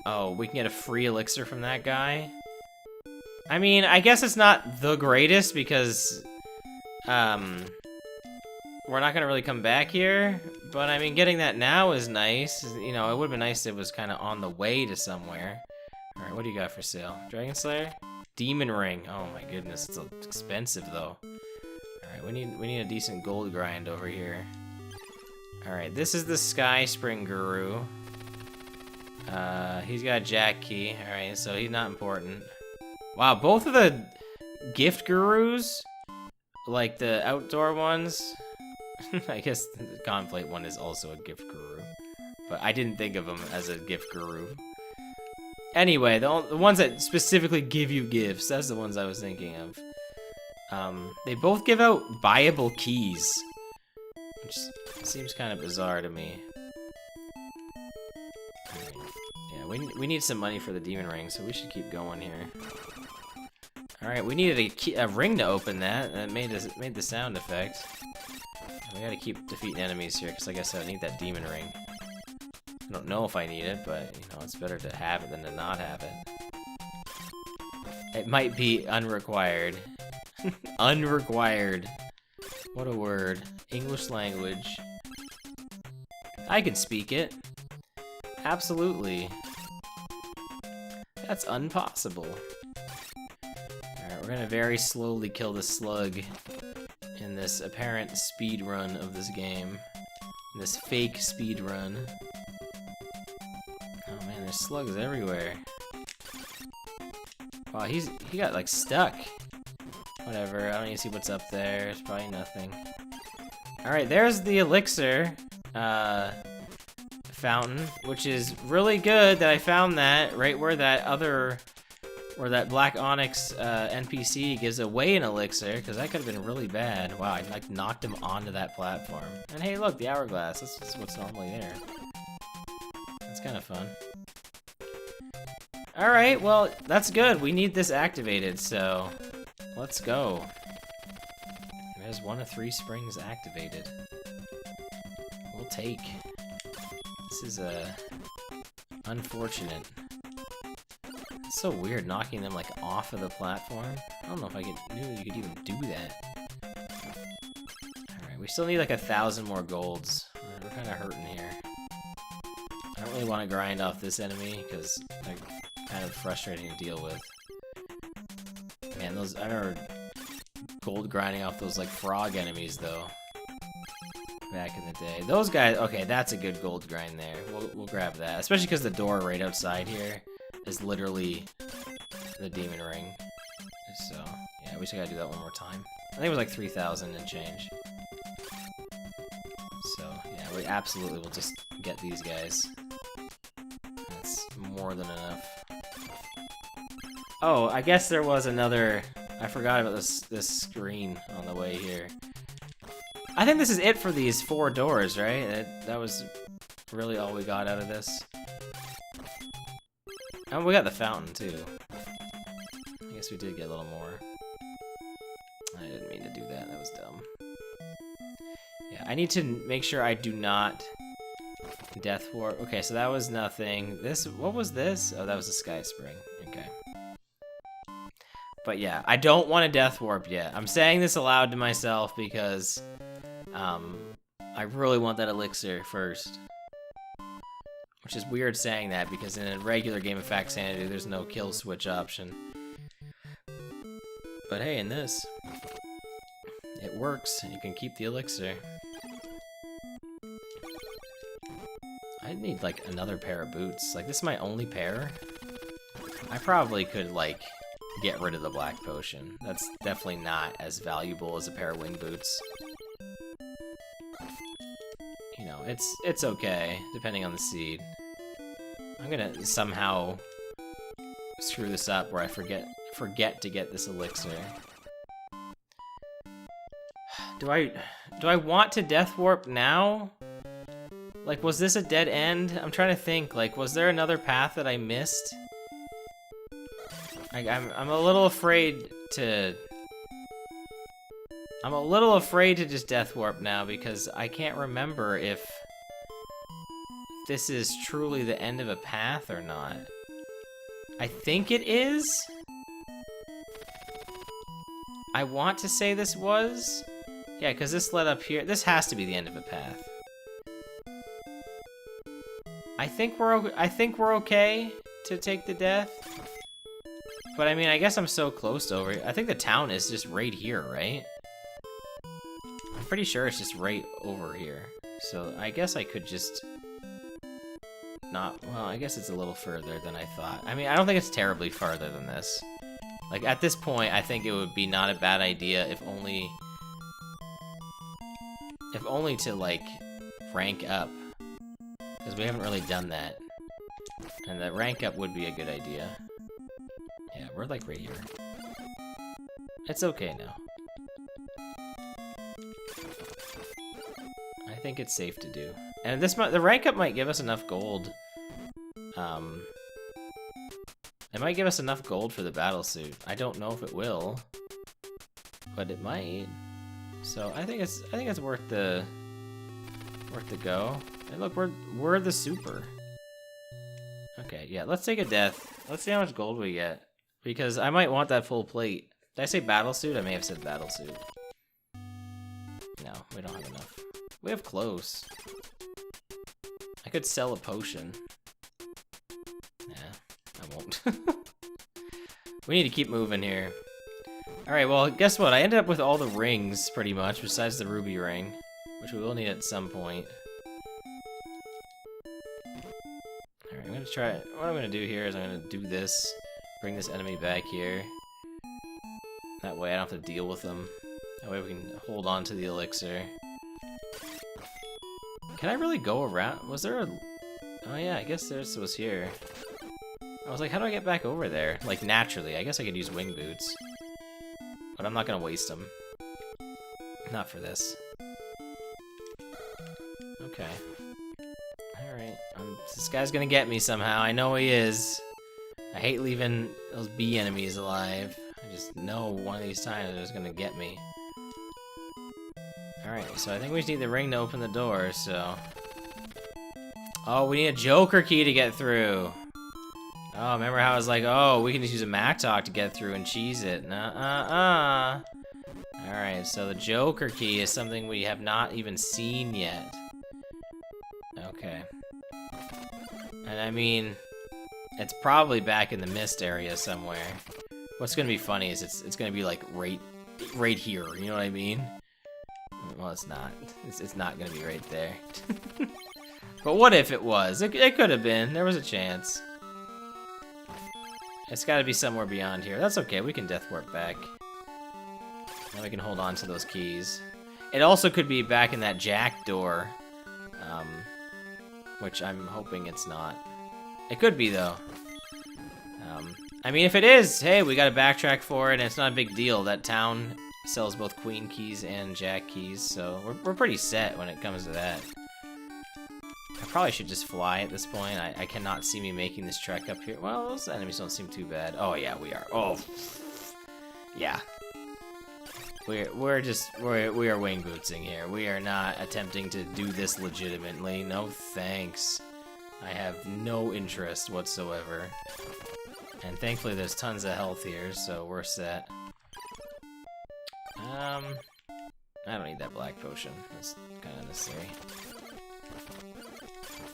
Oh, we can get a free elixir from that guy? I mean, I guess it's not the greatest because, we're not gonna really come back here, but I mean, getting that now is nice. You know, it would've been nice if it was kind of on the way to somewhere. Alright, what do you got for sale? Dragon Slayer? Demon Ring. Oh my goodness, it's expensive though. Alright, we need a decent gold grind over here. Alright, this is the Sky Spring Guru. He's got a Jack Key. Alright, so he's not important. Wow, both of the gift gurus, like the outdoor ones, I guess the Conflate one is also a gift guru, but I didn't think of him as a gift guru. Anyway, the ones that specifically give you gifts, that's the ones I was thinking of. They both give out buyable keys, which seems kind of bizarre to me. Yeah, we need some money for the demon ring, so we should keep going here. Alright, we needed a ring to open that, and it made the sound effect. We gotta keep defeating enemies here, because like I said, I need that demon ring. I don't know if I need it, but, you know, it's better to have it than to not have it. It might be unrequired. Unrequired. What a word. English language. I could speak it. Absolutely. That's impossible. Alright, we're gonna very slowly kill the slug in this apparent speed run of this game. This fake speed run. Oh man, there's slugs everywhere. Wow, he got like stuck. Whatever, I don't even see what's up there. It's probably nothing. Alright, there's the elixir fountain, which is really good that I found that right where that Black Onyx NPC gives away an elixir, because that could have been really bad. Wow, I like knocked him onto that platform. And hey, look, the hourglass. This is what's normally there. That's kind of fun. Alright, well, that's good. We need this activated, so let's go. There's 1 of 3 springs activated. We'll take. This is unfortunate. It's so weird knocking them like off of the platform. I don't know if I knew you could even do that. Alright, we still need like 1,000 more golds. We're kind of hurting here. I don't really want to grind off this enemy because they're kind of frustrating to deal with. Man, I remember gold grinding off those like frog enemies though. Back in the day. Those guys, okay, that's a good gold grind there. We'll grab that. Especially because the door right outside here is literally the demon ring. So, yeah, we just gotta do that one more time. I think it was like 3,000 and change. So, yeah, we absolutely will just get these guys. That's more than enough. Oh, I guess there was another... I forgot about this screen on the way here. I think this is it for these 4 doors, right? That was really all we got out of this. And we got the fountain, too. I guess we did get a little more. I didn't mean to do that. That was dumb. Yeah, I need to make sure I do not death warp. Okay, so that was nothing. What was this? Oh, that was a Sky Spring. Okay. But yeah, I don't want a death warp yet. I'm saying this aloud to myself because I really want that elixir first. Which is weird saying that because in a regular game of Faxanadu, there's no kill switch option. But hey, in this, it works, and you can keep the elixir. need, like, another pair of boots. Like, this is my only pair. I probably could, like, get rid of the black potion. That's definitely not as valuable as a pair of wing boots. You know, it's okay, depending on the seed. I'm gonna somehow screw this up where I forget to get this elixir. Do I want to death warp now? Like, was this a dead end? I'm trying to think, like, was there another path that I missed? Like, I'm a little afraid to... I'm a little afraid to just death warp now because I can't remember if this is truly the end of a path or not. I think it is? I want to say this was? Yeah, because this led up here. This has to be the end of a path. I think we're okay to take the death. But I mean, I guess I'm so close to over here. I think the town is just right here, right? I'm pretty sure it's just right over here. So I guess I could just not, well, I guess it's a little further than I thought. I mean, I don't think it's terribly farther than this. Like, at this point, I think it would be not a bad idea if only to, like, rank up. Because we haven't really done that. And the rank up would be a good idea. Yeah, we're, like, right here. It's okay now. I think it's safe to do. And the rank up might give us enough gold. It might give us enough gold for the battle suit. I don't know if it will, but it might. So I think it's worth the go. And look, we're the super. Okay, yeah, let's take a death. Let's see how much gold we get, because I might want that full plate. Did I say battle suit? I may have said battle suit. No, we don't have enough. We have clothes. I could sell a potion. Nah, I won't. We need to keep moving here. Alright, well, guess what? I ended up with all the rings, pretty much, besides the ruby ring, which we will need at some point. Alright, I'm gonna try... What I'm gonna do here is I'm gonna do this, bring this enemy back here. That way I don't have to deal with them. That way we can hold on to the elixir. Can I really go around? Was there a... Oh yeah, I guess this was here. I was like, how do I get back over there? Like, naturally. I guess I could use wing boots. But I'm not gonna waste them. Not for this. Okay. Alright. This guy's gonna get me somehow. I know he is. I hate leaving those bee enemies alive. I just know one of these times they're just gonna get me. Alright, so I think we just need the ring to open the door, so... Oh, we need a Joker key to get through! Oh, remember how I was like, oh, we can just use a Mactalk to get through and cheese it. Nuh-uh-uh. Alright, so the Joker key is something we have not even seen yet. Okay. And I mean, it's probably back in the mist area somewhere. What's gonna be funny is it's gonna be like right here, you know what I mean? Well, it's not. It's not gonna be right there. But what if it was? It could have been. There was a chance. It's gotta be somewhere beyond here. That's okay, we can death warp back. Now we can hold on to those keys. It also could be back in that jack door. Which I'm hoping it's not. It could be, though. I mean, if it is, hey, we gotta backtrack for it, and it's not a big deal. That town sells both queen keys and jack keys, so we're pretty set when it comes to that. I probably should just fly at this point. I cannot see me making this trek up here. Well, those enemies don't seem too bad. Oh yeah, we are. Oh, yeah. We are wing bootsing here. We are not attempting to do this legitimately. No thanks. I have no interest whatsoever. And thankfully, there's tons of health here, so we're set. I don't need that black potion. That's kind of necessary.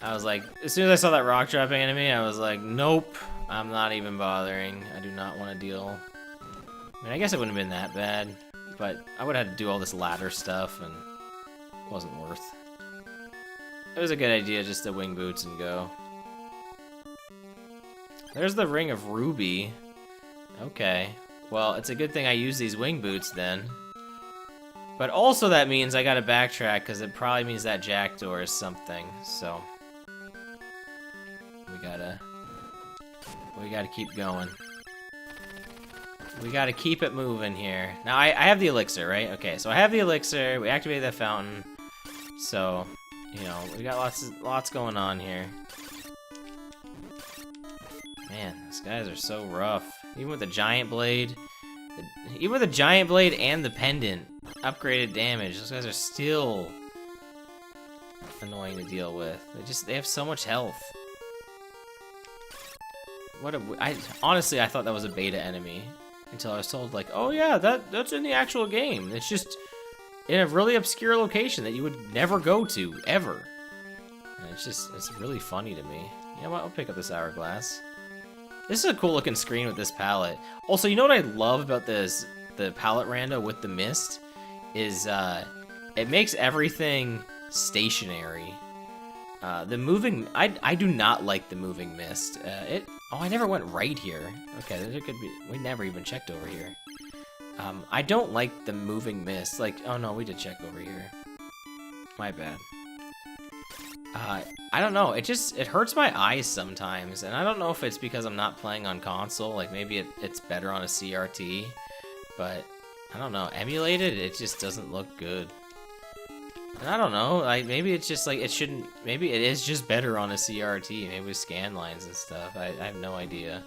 I was like, as soon as I saw that rock dropping enemy, I was like, nope, I'm not even bothering. I do not want to deal. I mean, I guess it wouldn't have been that bad, but I would have had to do all this ladder stuff, and it wasn't worth. It was a good idea just to wing boots and go. There's the Ring of Ruby. Okay. Well, it's a good thing I use these wing boots then. But also that means I gotta backtrack, because it probably means that jack door is something, so... We gotta keep going. We gotta keep it moving here. Now, I have the elixir, right? Okay, so I have the elixir, we activated that fountain. So, you know, we got lots going on here. Man, these guys are so rough. Even with the giant blade... Even with the giant blade and the pendant, upgraded damage, those guys are still annoying to deal with. They have so much health. Honestly, I thought that was a beta enemy until I was told, like, oh yeah, that's in the actual game. It's just in a really obscure location that you would never go to, ever. And it's really funny to me. You know what, I'll pick up this hourglass. This is a cool looking screen with this palette. Also, you know what I love about the palette rando with the mist? Is it makes everything stationary. The moving, I do not like the moving mist. Oh, I never went right here. Okay, there could be, we never even checked over here. I don't like the moving mist. Like, oh no, we did check over here. My bad. I don't know, it hurts my eyes sometimes, and I don't know if it's because I'm not playing on console, like maybe it's better on a CRT, but I don't know, emulated, it just doesn't look good. And I don't know, like maybe it's just like maybe it is just better on a CRT, maybe with scan lines and stuff, I have no idea.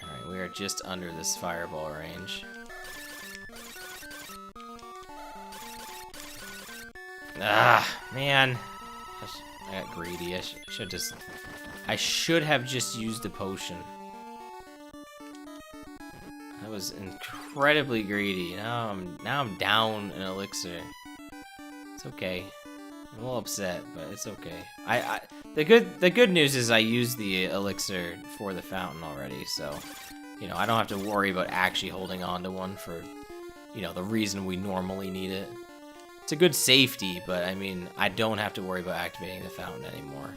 Alright, we are just under this fireball range. Ah, man. I got greedy. I should have just used a potion. I was incredibly greedy. Now I'm down an elixir. It's okay. I'm a little upset, but it's okay. The good news is I used the elixir for the fountain already, so you know, I don't have to worry about actually holding on to one for, you know, the reason we normally need it. It's a good safety, but I mean, I don't have to worry about activating the fountain anymore.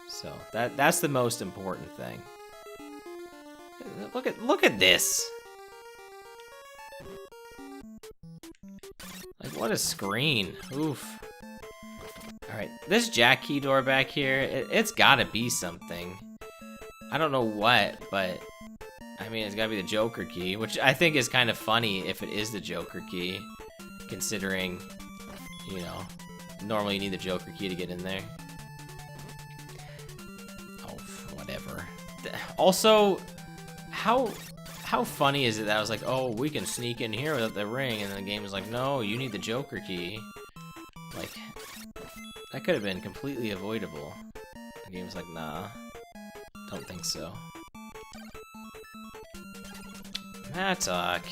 So that's the most important thing. Look at this. Like, what a screen. Oof. All right, this jack key door back here, it's gotta be something. I don't know what, but I mean, it's gotta be the Joker key, which I think is kind of funny if it is the Joker key, considering, you know, normally you need the Joker key to get in there. Oh, whatever. Also, how funny is it that I was like, oh, we can sneak in here without the ring, and then the game was like, no, you need the Joker key. Like, that could have been completely avoidable. The game was like, nah, don't think so. Mattock.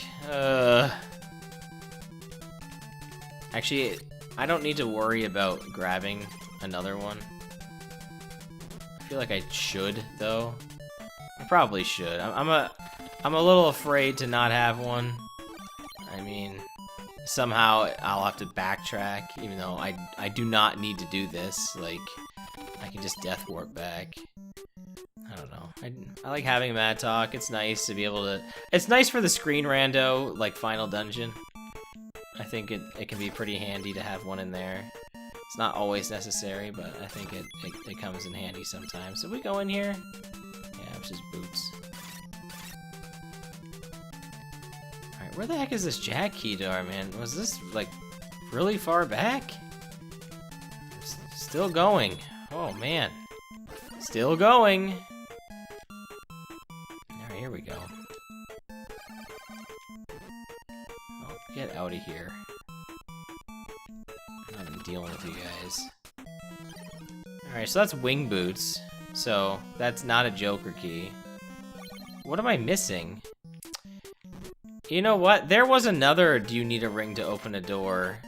Actually, I don't need to worry about grabbing another one. I feel like I should, though. I probably should. I'm a little afraid to not have one. I mean, somehow I'll have to backtrack, even though I do not need to do this. Like, I can just death warp back. I don't know. I like having a Mattock. It's nice to be able to... It's nice for the screen rando, like, final dungeon. I think it can be pretty handy to have one in there. It's not always necessary, but I think it comes in handy sometimes. So we go in here? Yeah, it's just boots. Alright, where the heck is this jack key door, man? Was this, like, really far back? It's still going. Oh, man. Still going. Alright, here we go. Oh, get out of here. I'm not even dealing with you guys. Alright, so that's wing boots. So, that's not a Joker key. What am I missing? You know what? There was another do you need a ring to open a door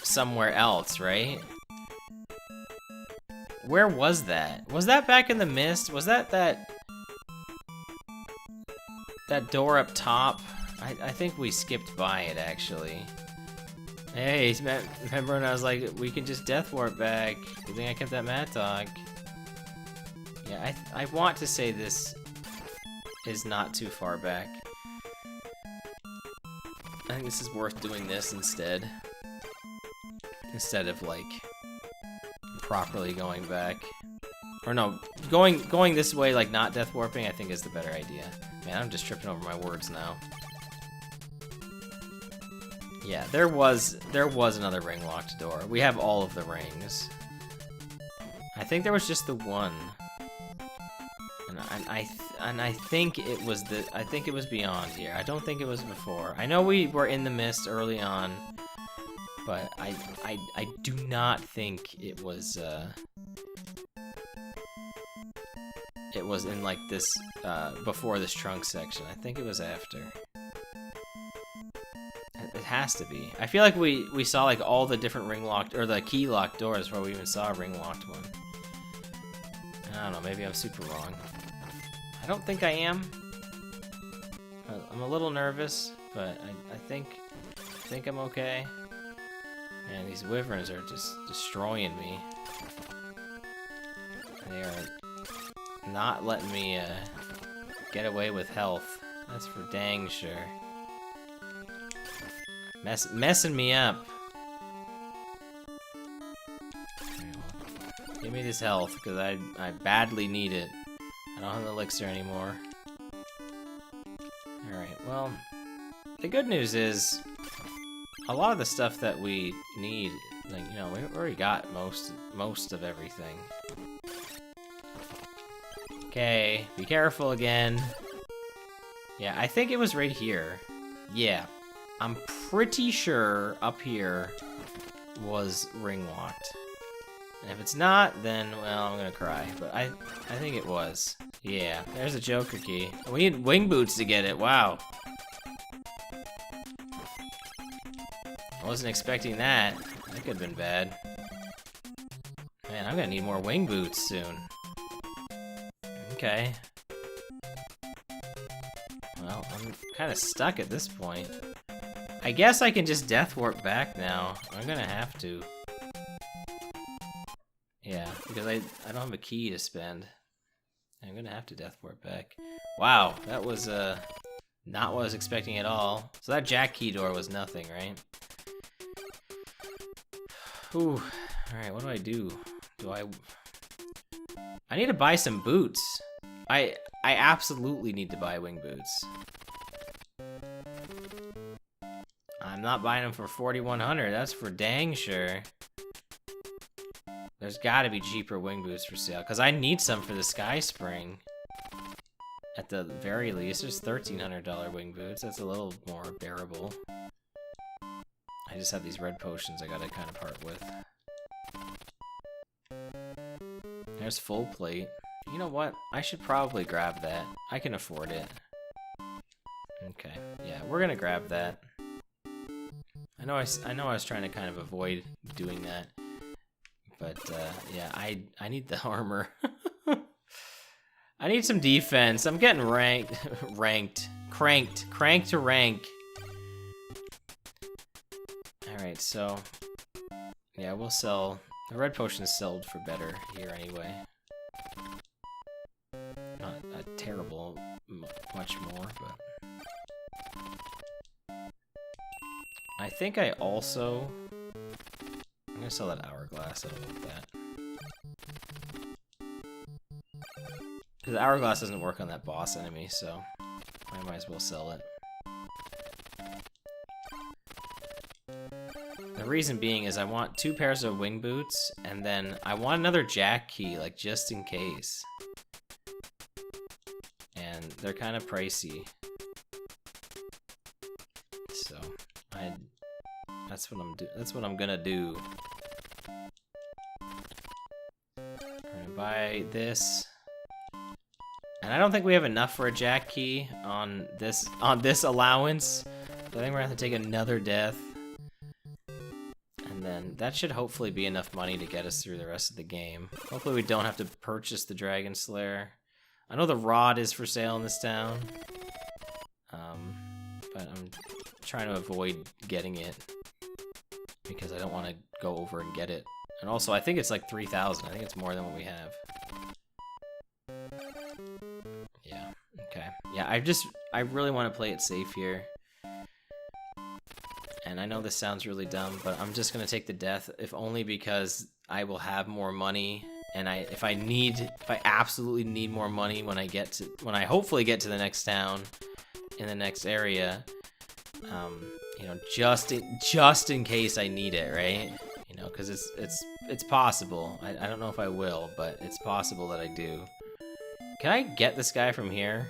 somewhere else, right? Where was that? Was that back in the mist? Was that door up top? I think we skipped by it, actually. Hey, remember when I was like, we can just death warp back? You think I kept that Mattock? Yeah, I want to say this is not too far back. I think this is worth doing this instead. Instead of, like, properly going back. Or no, going this way, like, not death warping, I think is the better idea. Man, I'm just tripping over my words now. Yeah, there was another ring locked door. We have all of the rings. I think there was just the one. And I think it was beyond here. I don't think it was before. I know we were in the mist early on, but I do not think it was in like this before this trunk section. I think it was after. It has to be. I feel like we saw like all the different ring locked or the key locked doors before we even saw a ring locked one. I don't know, maybe I'm super wrong. I don't think I am. I'm a little nervous, but I think I'm okay. Man, these wyverns are just destroying me. They are not letting me get away with health. That's for dang sure. Messing me up. Okay, well, give me this health, because I badly need it. I don't have the elixir anymore. Alright, well, the good news is, a lot of the stuff that we need, like, you know, we already got most of everything. Okay, be careful again. Yeah, I think it was right here. Yeah. I'm pretty sure up here was ring locked. And if it's not, then, well, I'm gonna cry. But I think it was. Yeah, there's a Joker key. We need wing boots to get it, wow. I wasn't expecting that. That could've been bad. Man, I'm gonna need more wing boots soon. Okay. Well, I'm kinda stuck at this point. I guess I can just death warp back now. I'm gonna have to. Yeah, because I don't have a key to spend. I'm gonna have to death warp back. Wow, that was not what I was expecting at all. So that jack key door was nothing, right? Ooh, alright, what do I do? I need to buy some boots. I absolutely need to buy wing boots. I'm not buying them for 4,100, that's for dang sure. There's gotta be cheaper wing boots for sale, because I need some for the Sky Spring. At the very least, there's $1,300 wing boots, that's a little more bearable. I just have these red potions I gotta kind of part with. There's full plate. You know what? I should probably grab that. I can afford it. Okay, yeah, we're gonna grab that. I know I was trying to kind of avoid doing that, but yeah, I need the armor. I need some defense. I'm getting cranked to rank. All right, so yeah, we'll sell the red potion. Sold for better here anyway. Not a terrible much more, but. I think I also... I'm gonna sell that hourglass, I don't want that. Because the hourglass doesn't work on that boss enemy, so I might as well sell it. The reason being is I want 2 pairs of wing boots, and then I want another jack key, like just in case. And they're kind of pricey. So, that's what I'm gonna do. We're gonna buy this. And I don't think we have enough for a jack key on this allowance. So I think we're gonna have to take another death. And then that should hopefully be enough money to get us through the rest of the game. Hopefully we don't have to purchase the Dragon Slayer. I know the rod is for sale in this town. But I'm trying to avoid getting it. because I don't want to go over and get it. And also, I think it's like 3,000. I think it's more than what we have. Yeah, okay. Yeah, I really want to play it safe here. And I know this sounds really dumb, but I'm just gonna take the death, if only because I will have more money, and if I absolutely need more money when I hopefully get to the next town, in the next area, you know, just in case I need it, right? You know, because it's possible. I don't know if I will, but it's possible that I do. Can I get this guy from here?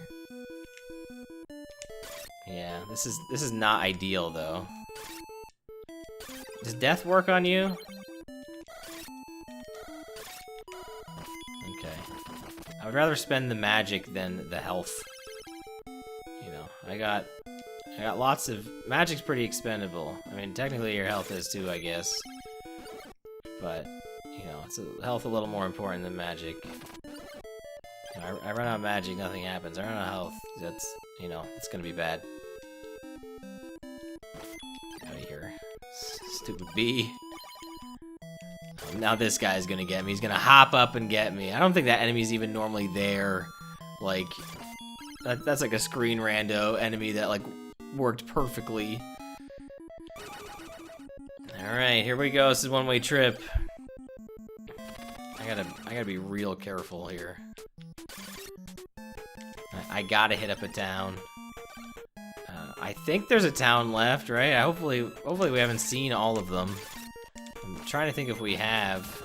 Yeah, this is not ideal though. Does death work on you? Okay. I would rather spend the magic than the health. You know, I got lots of magic's pretty expendable. I mean, technically your health is too, I guess. But you know, it's health a little more important than magic. You know, I run out of magic, nothing happens. I run out of health. That's, you know, it's gonna be bad. Out of here. Stupid bee. Oh, now this guy's gonna get me. He's gonna hop up and get me. I don't think that enemy's even normally there. Like, that's like a screen rando enemy that like worked perfectly. Alright, here we go. This is one-way trip. I gotta be real careful here. I gotta hit up a town. I think there's a town left, right? Hopefully we haven't seen all of them. I'm trying to think if we have.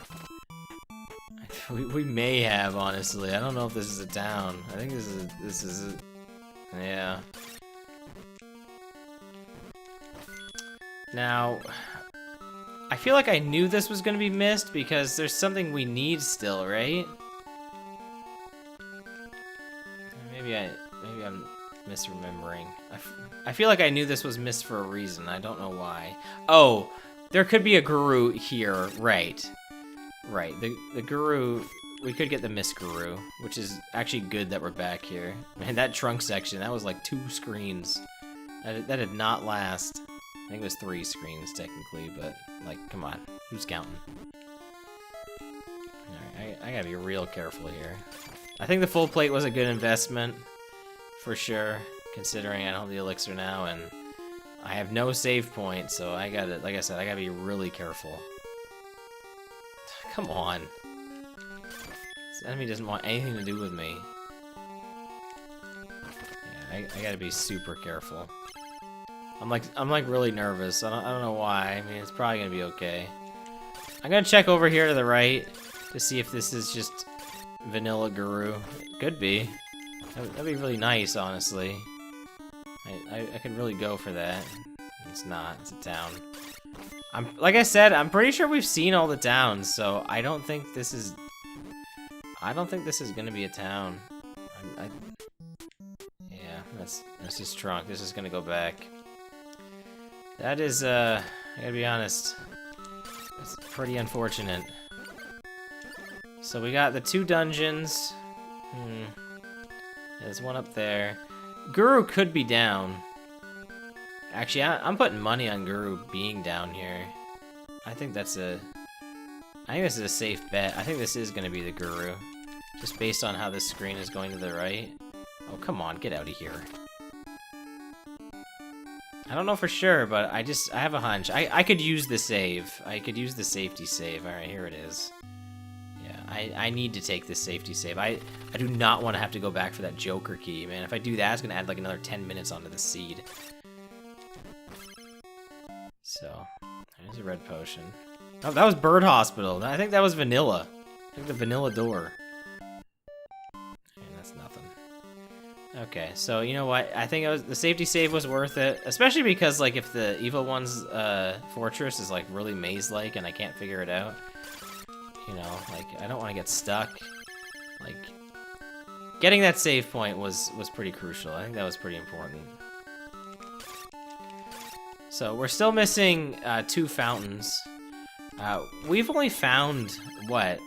We may have, honestly. I don't know if this is a town. I think this is a, yeah. Now, I feel like I knew this was gonna be missed because there's something we need still, right? Maybe I'm misremembering. I feel like I knew this was missed for a reason. I don't know why. Oh, there could be a guru here. Right. Right. The guru, we could get the missed guru, which is actually good that we're back here. Man, that trunk section, that was like 2 screens. That did not last. I think it was 3 screens technically, but like, come on, who's counting? Alright, I gotta be real careful here. I think the full plate was a good investment, for sure, considering I don't have the elixir now, and I have no save point, so I gotta, like I said, I gotta be really careful. Come on. This enemy doesn't want anything to do with me. Yeah, I gotta be super careful. I'm like really nervous. I don't know why. I mean, it's probably gonna be okay. I'm gonna check over here to the right to see if this is just vanilla guru. It could be. That'd be really nice, honestly. I could really go for that. It's not. It's a town. Like I said, I'm pretty sure we've seen all the towns, so I don't think this is gonna be a town. Yeah, that's just trunk. This is gonna go back. That is, I gotta be honest, it's pretty unfortunate. So we got the 2 dungeons. There's one up there. Guru could be down. Actually, I'm putting money on Guru being down here. I think this is a safe bet. I think this is gonna be the Guru, just based on how this screen is going to the right. Oh, come on, get out of here. I don't know for sure, but I have a hunch. I could use the save. I could use the safety save. Alright, here it is. Yeah, I need to take this safety save. I do not want to have to go back for that Joker key, man. If I do that, it's going to add like another 10 minutes onto the seed. So, there's a red potion. Oh, that was Bird Hospital. I think that was vanilla. I think the vanilla door. And that's nothing. Okay, so you know what? I think the safety save was worth it, especially because like if the Evil One's fortress is like really maze-like and I can't figure it out, you know, like I don't want to get stuck. Like getting that save point was pretty crucial. I think that was pretty important. So we're still missing 2 fountains. We've only found what?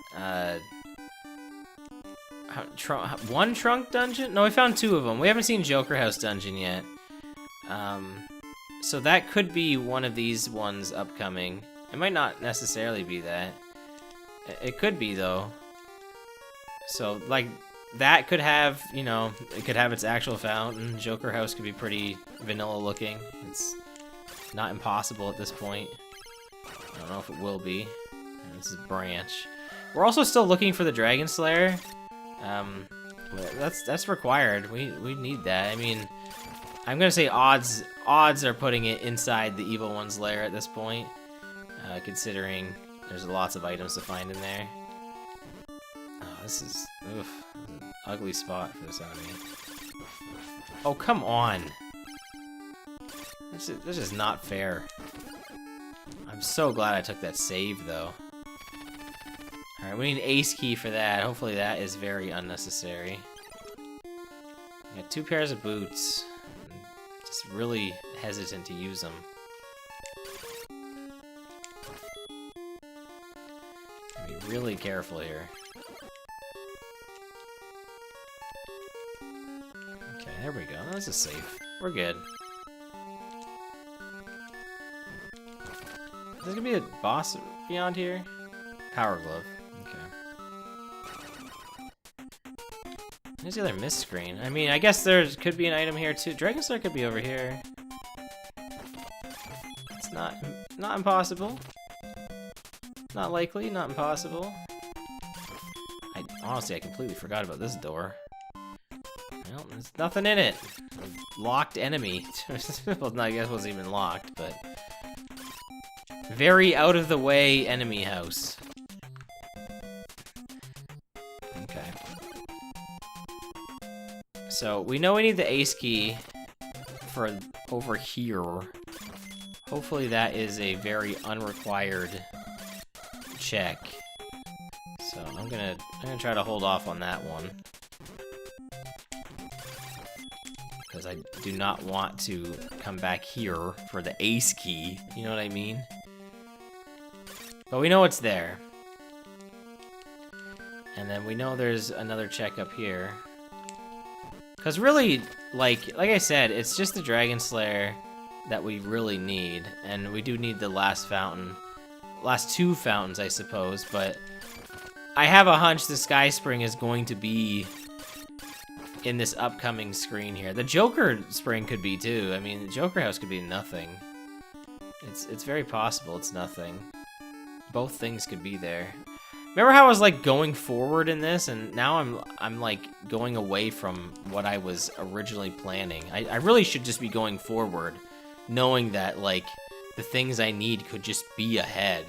1 trunk dungeon? No, we found 2 of them. We haven't seen Joker House dungeon yet. So that could be one of these ones upcoming. It might not necessarily be that. It could be, though. So, like, that could have, you know, it could have its actual fountain. Joker House could be pretty vanilla looking. It's not impossible at this point. I don't know if it will be. And this is Branch. We're also still looking for the Dragon Slayer. That's required. We need that. I mean, I'm gonna say odds are putting it inside the Evil One's lair at this point, considering there's lots of items to find in there. Oh, this is an ugly spot for this enemy. Oh, come on! This is not fair. I'm so glad I took that save, though. Alright, we need an ace key for that. Hopefully that is very unnecessary. Got 2 pairs of boots. I'm just really hesitant to use them. Gotta be really careful here. Okay, there we go. This is safe. We're good. Is there gonna be a boss beyond here? Power Glove. There's the other mist screen. I mean, I guess there could be an item here too. Dragon Slayer could be over here. It's not impossible. Not likely, not impossible. Honestly, I completely forgot about this door. Well, there's nothing in it. A locked enemy. Well, no, I guess it wasn't even locked, but very out of the way enemy house. So, we know we need the ace key for over here. Hopefully that is a very unrequired check. So, I'm gonna try to hold off on that one. Because I do not want to come back here for the ace key. You know what I mean? But we know it's there. And then we know there's another check up here. Because really, like I said, it's just the Dragon Slayer that we really need. And we do need the last fountain. Last 2 fountains, I suppose. But I have a hunch the Sky Spring is going to be in this upcoming screen here. The Joker Spring could be too. I mean, the Joker House could be nothing. It's very possible it's nothing. Both things could be there. Remember how I was like going forward in this, and now I'm like going away from what I was originally planning. I really should just be going forward, knowing that like the things I need could just be ahead.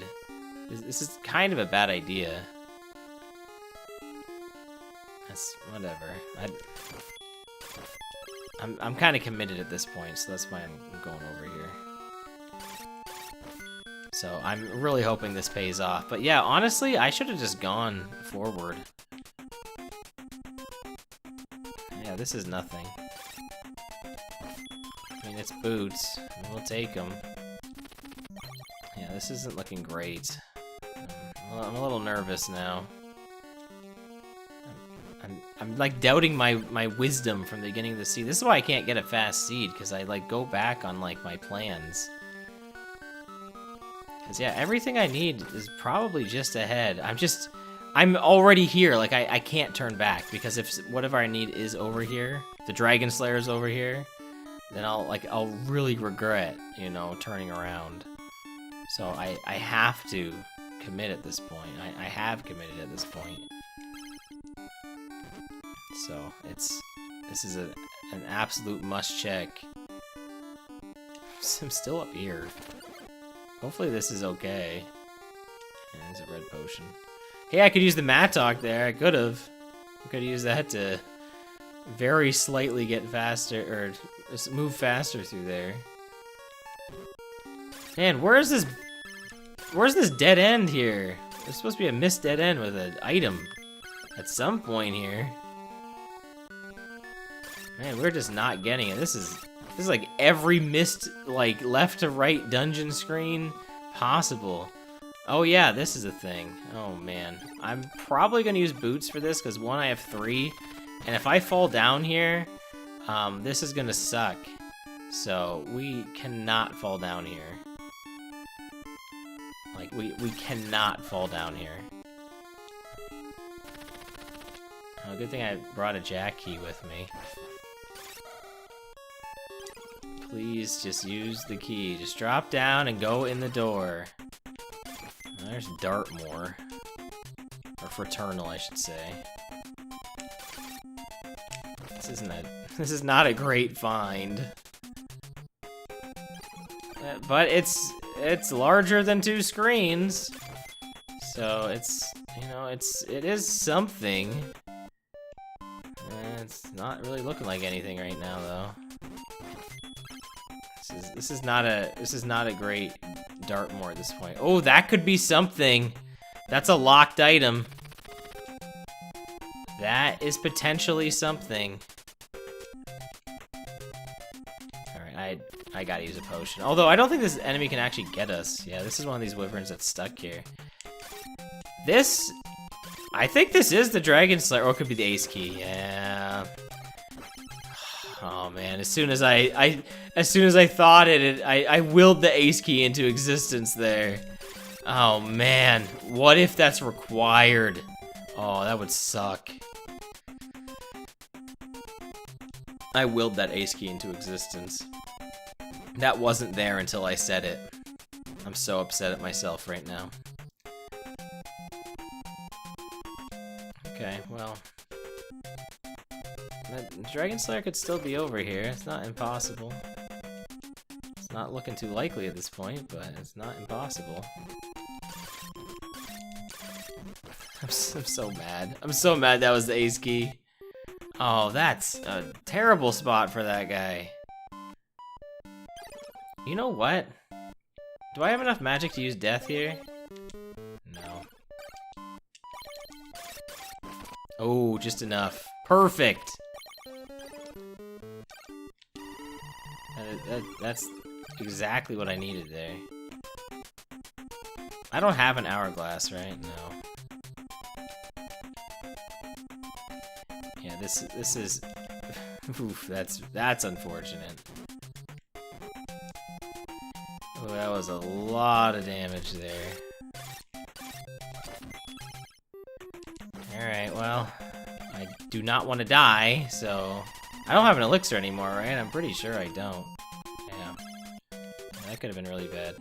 This is kind of a bad idea. That's whatever. I'm kind of committed at this point, so that's why I'm going over here. So I'm really hoping this pays off. But yeah, honestly, I should have just gone forward. Yeah, this is nothing. I mean, it's boots. We'll take them. Yeah, this isn't looking great. I'm a little nervous now. I'm like doubting my wisdom from the beginning of the seed. This is why I can't get a fast seed, because I like go back on like my plans. Because, yeah, everything I need is probably just ahead. I'm already here. Like, I can't turn back. Because if whatever I need is over here, the Dragon Slayer is over here, then I'll really regret, you know, turning around. So I have to commit at this point. I have committed at this point. So, this is an absolute must check. I'm still up here. Hopefully this is okay. Yeah, there's a red potion. Hey, I could use the Mattock there. I could have. I could use that to very slightly get faster, or just move faster through there. Man, where's this dead end here? There's supposed to be a missed dead end with an item at some point here. Man, we're just not getting it. This is like every missed, like, left to right dungeon screen possible. Oh yeah, this is a thing. Oh man. I'm probably gonna use boots for this, because one, I have 3. And if I fall down here, this is gonna suck. So, we cannot fall down here. Like, we cannot fall down here. Oh, good thing I brought a jack key with me. Please just use the key. Just drop down and go in the door. There's Dartmoor. Or Fraternal, I should say. This is not a great find. But it's larger than 2 screens. So it's, you know, it is something. It's not really looking like anything right now though. This is not a great Dartmoor at this point. Oh, that could be something. That's a locked item. That is potentially something. Alright, I gotta use a potion. Although I don't think this enemy can actually get us. Yeah, this is one of these wyverns that's stuck here. I think this is the Dragon Slayer, or it could be the Ace Key. Yeah. Oh man, as soon as I thought it, I willed the Ace Key into existence there. Oh man, what if that's required? Oh, that would suck. I willed that Ace Key into existence. That wasn't there until I said it. I'm so upset at myself right now. Okay, well. The Dragon Slayer could still be over here. It's not impossible. It's not looking too likely at this point, but it's not impossible. I'm so mad. I'm so mad that was the Ace Key. Oh, that's a terrible spot for that guy. You know what? Do I have enough magic to use death here? No. Oh, just enough. Perfect! That's exactly what I needed there. I don't have an hourglass, right? No. Yeah, this is... Oof, that's unfortunate. Oh, that was a lot of damage there. Alright, well, I do not want to die, so... I don't have an elixir anymore, right? I'm pretty sure I don't. Yeah. That could have been really bad.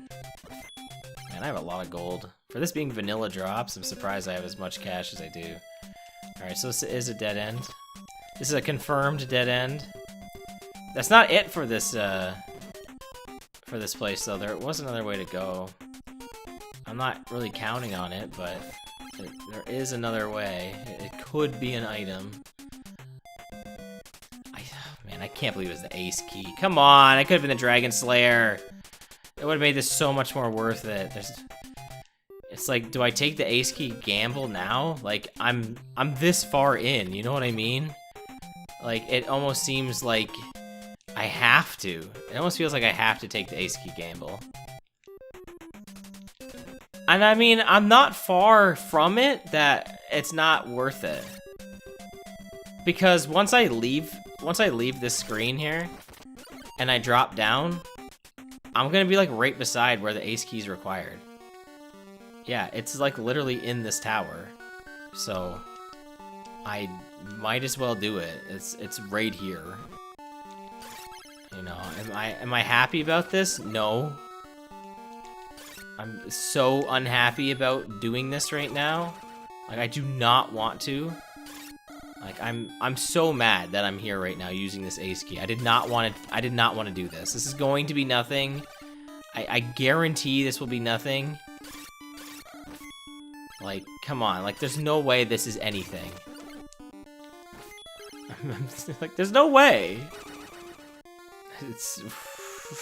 Man, I have a lot of gold. For this being vanilla drops, I'm surprised I have as much cash as I do. Alright, so this is a dead end. This is a confirmed dead end. That's not it for this place, though. There was another way to go. I'm not really counting on it, but there is another way. It could be an item. Man, I can't believe it was the Ace Key. Come on, it could have been the Dragon Slayer. It would have made this so much more worth it. It's like, do I take the Ace Key gamble now? Like, I'm this far in, you know what I mean? Like, it almost seems like I have to. It almost feels like I have to take the Ace Key gamble. And I mean, I'm not far from it that it's not worth it. Because once I leave this screen here, and I drop down, I'm gonna be like right beside where the Ace Key is required. Yeah, it's like literally in this tower. So, I might as well do it. It's right here. You know, am I happy about this? No. I'm so unhappy about doing this right now. Like, I do not want to. Like, I'm so mad that I'm here right now using this Ace Key. I did not want to do this. This is going to be nothing. I guarantee this will be nothing. Like, come on. Like, there's no way this is anything. Like, there's no way.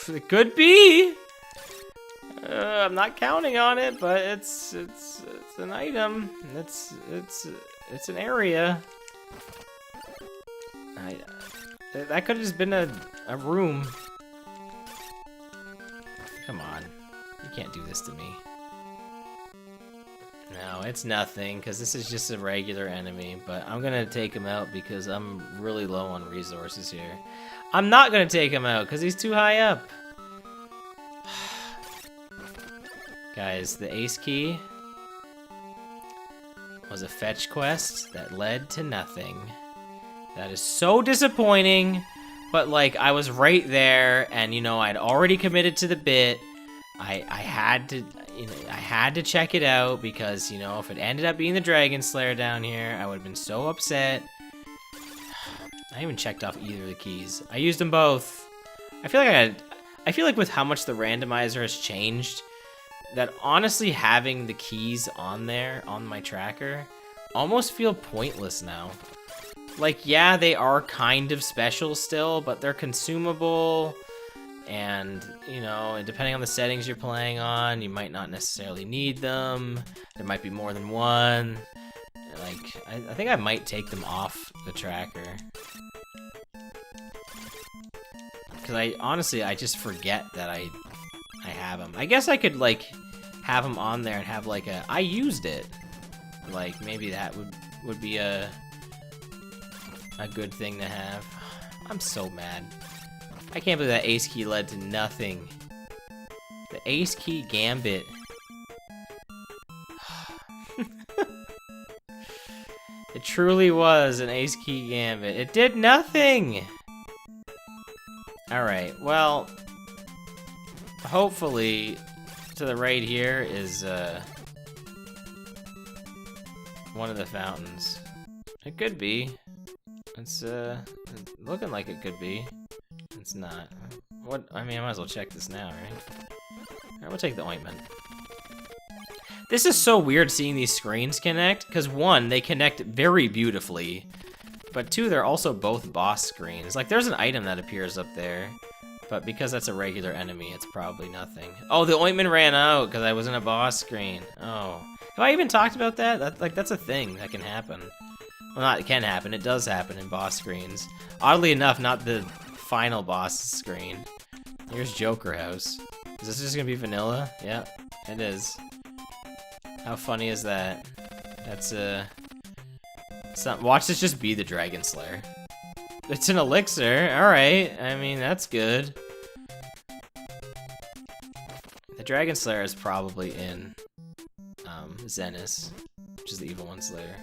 It could be. I'm not counting on it, but it's an item. It's an area. That could have just been a room. Come on, you can't do this to me. No, it's nothing, because this is just a regular enemy, but I'm gonna take him out because I'm really low on resources here. I'm not gonna take him out because he's too high up. Guys, the ace key was a fetch quest that led to nothing. That is so disappointing, but like I was right there, and you know I'd already committed to the bit. I had to, you know, I had to check it out because you know if it ended up being the Dragon Slayer down here, I would have been so upset. I even checked off either of the keys. I used them both. I feel like with how much the randomizer has changed, that honestly having the keys on there on my tracker almost feel pointless now. Like, yeah, they are kind of special still, but they're consumable, and, you know, depending on the settings you're playing on, you might not necessarily need them. There might be more than one. Like, I think I might take them off the tracker. Because I just forget that I have them. I guess I could, like, have them on there and have, like, I used it. Like, maybe that would be a good thing to have. I'm so mad. I can't believe that ace key led to nothing. The ace key Gambit. It truly was an ace key Gambit. It did nothing! Alright, well, hopefully to the right here is one of the fountains. It could be. It's looking like it could be. It's not. What? I mean, I might as well check this now, right? Alright, we'll take the ointment. This is so weird seeing these screens connect, because one, they connect very beautifully, but two, they're also both boss screens. Like, there's an item that appears up there, but because that's a regular enemy, it's probably nothing. Oh, the ointment ran out because I was in a boss screen. Oh. Have I even talked about that? That's a thing that can happen. Well, not it can happen, it does happen in boss screens. Oddly enough, not the final boss screen. Here's Joker House. Is this just gonna be vanilla? Yeah, it is. How funny is that? That's watch this just be the Dragon Slayer. It's an elixir, alright. I mean, that's good. The Dragon Slayer is probably in Zenith, which is the Evil One Slayer.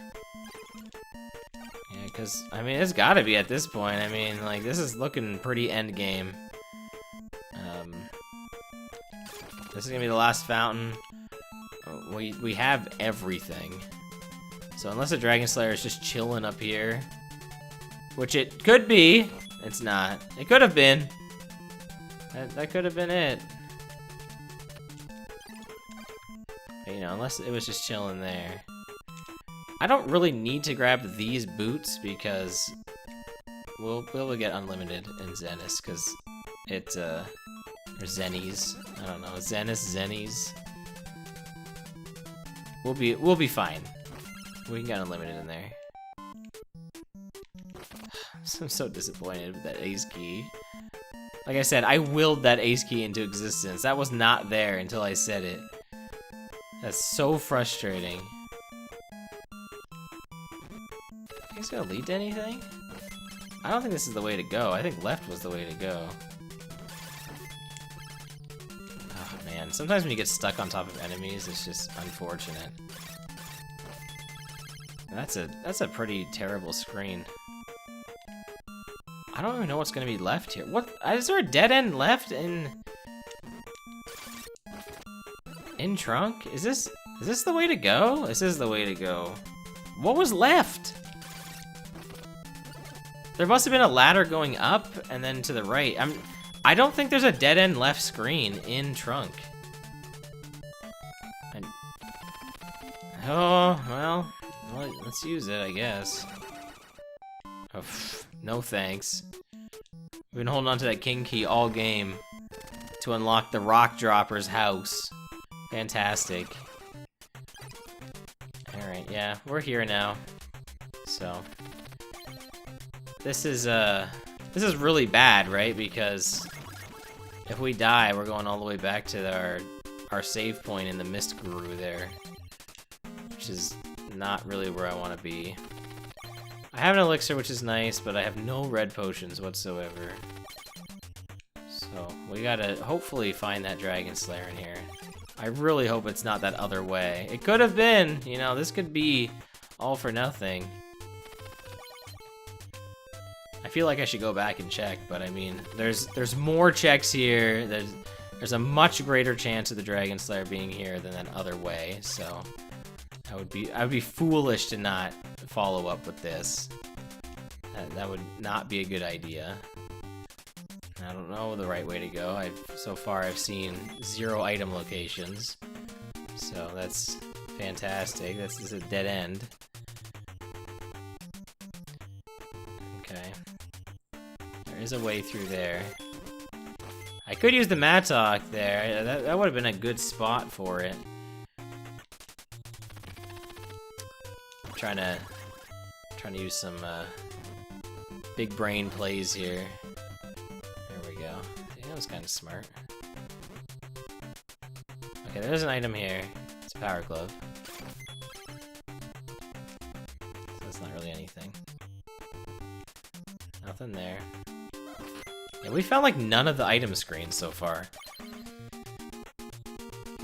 Yeah, because, I mean, it's gotta be at this point. I mean, like, this is looking pretty end game. This is gonna be the last fountain. We have everything. So unless the Dragon Slayer is just chilling up here, which it could be, it's not. It could have been. That could have been it. But, you know, unless it was just chilling there. I don't really need to grab these boots because we'll be able to get unlimited in Zenith because it's or Zennies. I don't know. Zennies. We'll be fine. We can get unlimited in there. I'm so disappointed with that ace key. Like I said, I willed that ace key into existence. That was not there until I said it. That's so frustrating. Think it's gonna lead to anything? I don't think this is the way to go. I think left was the way to go. Oh man, sometimes when you get stuck on top of enemies, it's just unfortunate. That's a pretty terrible screen. I don't even know what's gonna be left here. What? Is there a dead end left in Trunk? Is this the way to go? This is the way to go. What was left? There must have been a ladder going up and then to the right. I don't think there's a dead end left screen in Trunk. Oh, well, let's use it, I guess. Oh, no thanks. We've been holding on to that king key all game to unlock the rock dropper's house. Fantastic. Alright, yeah, we're here now. So this is really bad, right? Because if we die, we're going all the way back to our save point in the Mist Guru there, which is not really where I want to be. I have an elixir, which is nice, but I have no red potions whatsoever. So we gotta hopefully find that Dragon Slayer in here. I really hope it's not that other way. It could have been, you know, this could be all for nothing. I feel like I should go back and check, but I mean, there's more checks here. There's a much greater chance of the Dragon Slayer being here than that other way, so I would be foolish to not follow up with this. That would not be a good idea. I don't know the right way to go. So far I've seen 0 item locations, so that's fantastic. This is a dead end. Okay. There is a way through there. I could use the Mattock there. That would have been a good spot for it. I'm trying to use some big brain plays here. There we go. Yeah, that was kind of smart. Okay, there's an item here. It's a Power Glove. So that's not really anything. Nothing there. Yeah, we found like none of the item screens so far.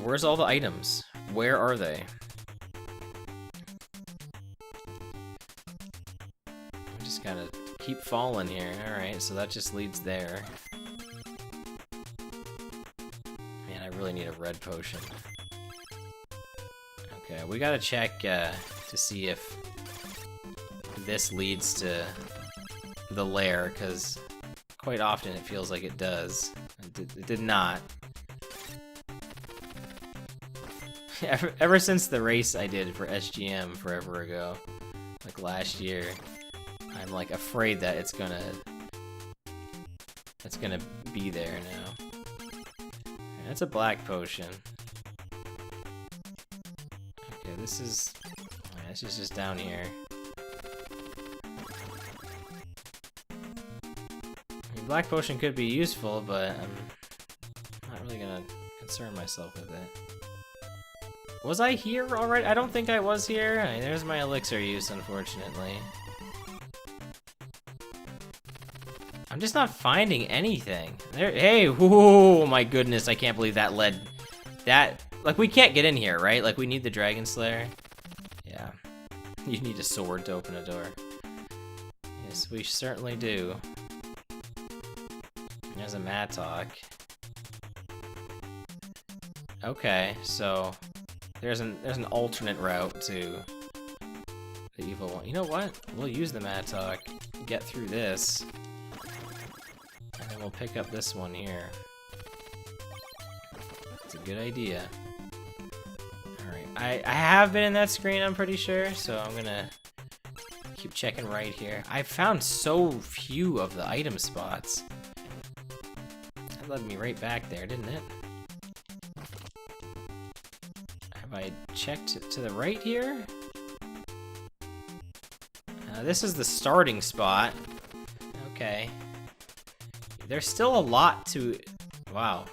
Where's all the items? Where are they? I'm just gotta keep falling here. Alright, so that just leads there. Man, I really need a red potion. Okay, we gotta check to see if this leads to the lair, because quite often it feels like it does. It did not. Ever since the race I did for SGM forever ago, like last year, I'm like afraid that it's gonna be there now. That's a black potion. Okay, this is just down here. Black potion could be useful, but I'm not really gonna concern myself with it. Was I here already? I don't think I was here. There's my elixir use, unfortunately. I'm just not finding anything. There, hey, oh my goodness, I can't believe that led... like, we can't get in here, right? Like, we need the Dragon Slayer. Yeah. You need a sword to open a door. Yes, we certainly do. There's a Mattock. Okay, so there's an alternate route to the evil one. You know what? We'll use the Mattock, get through this, and then we'll pick up this one here. It's a good idea. Alright, I have been in that screen, I'm pretty sure, so I'm gonna keep checking right here. I found so few of the item spots. That led me right back there, didn't it? Have I checked to the right here? This is the starting spot. Okay. There's still a lot to... Wow.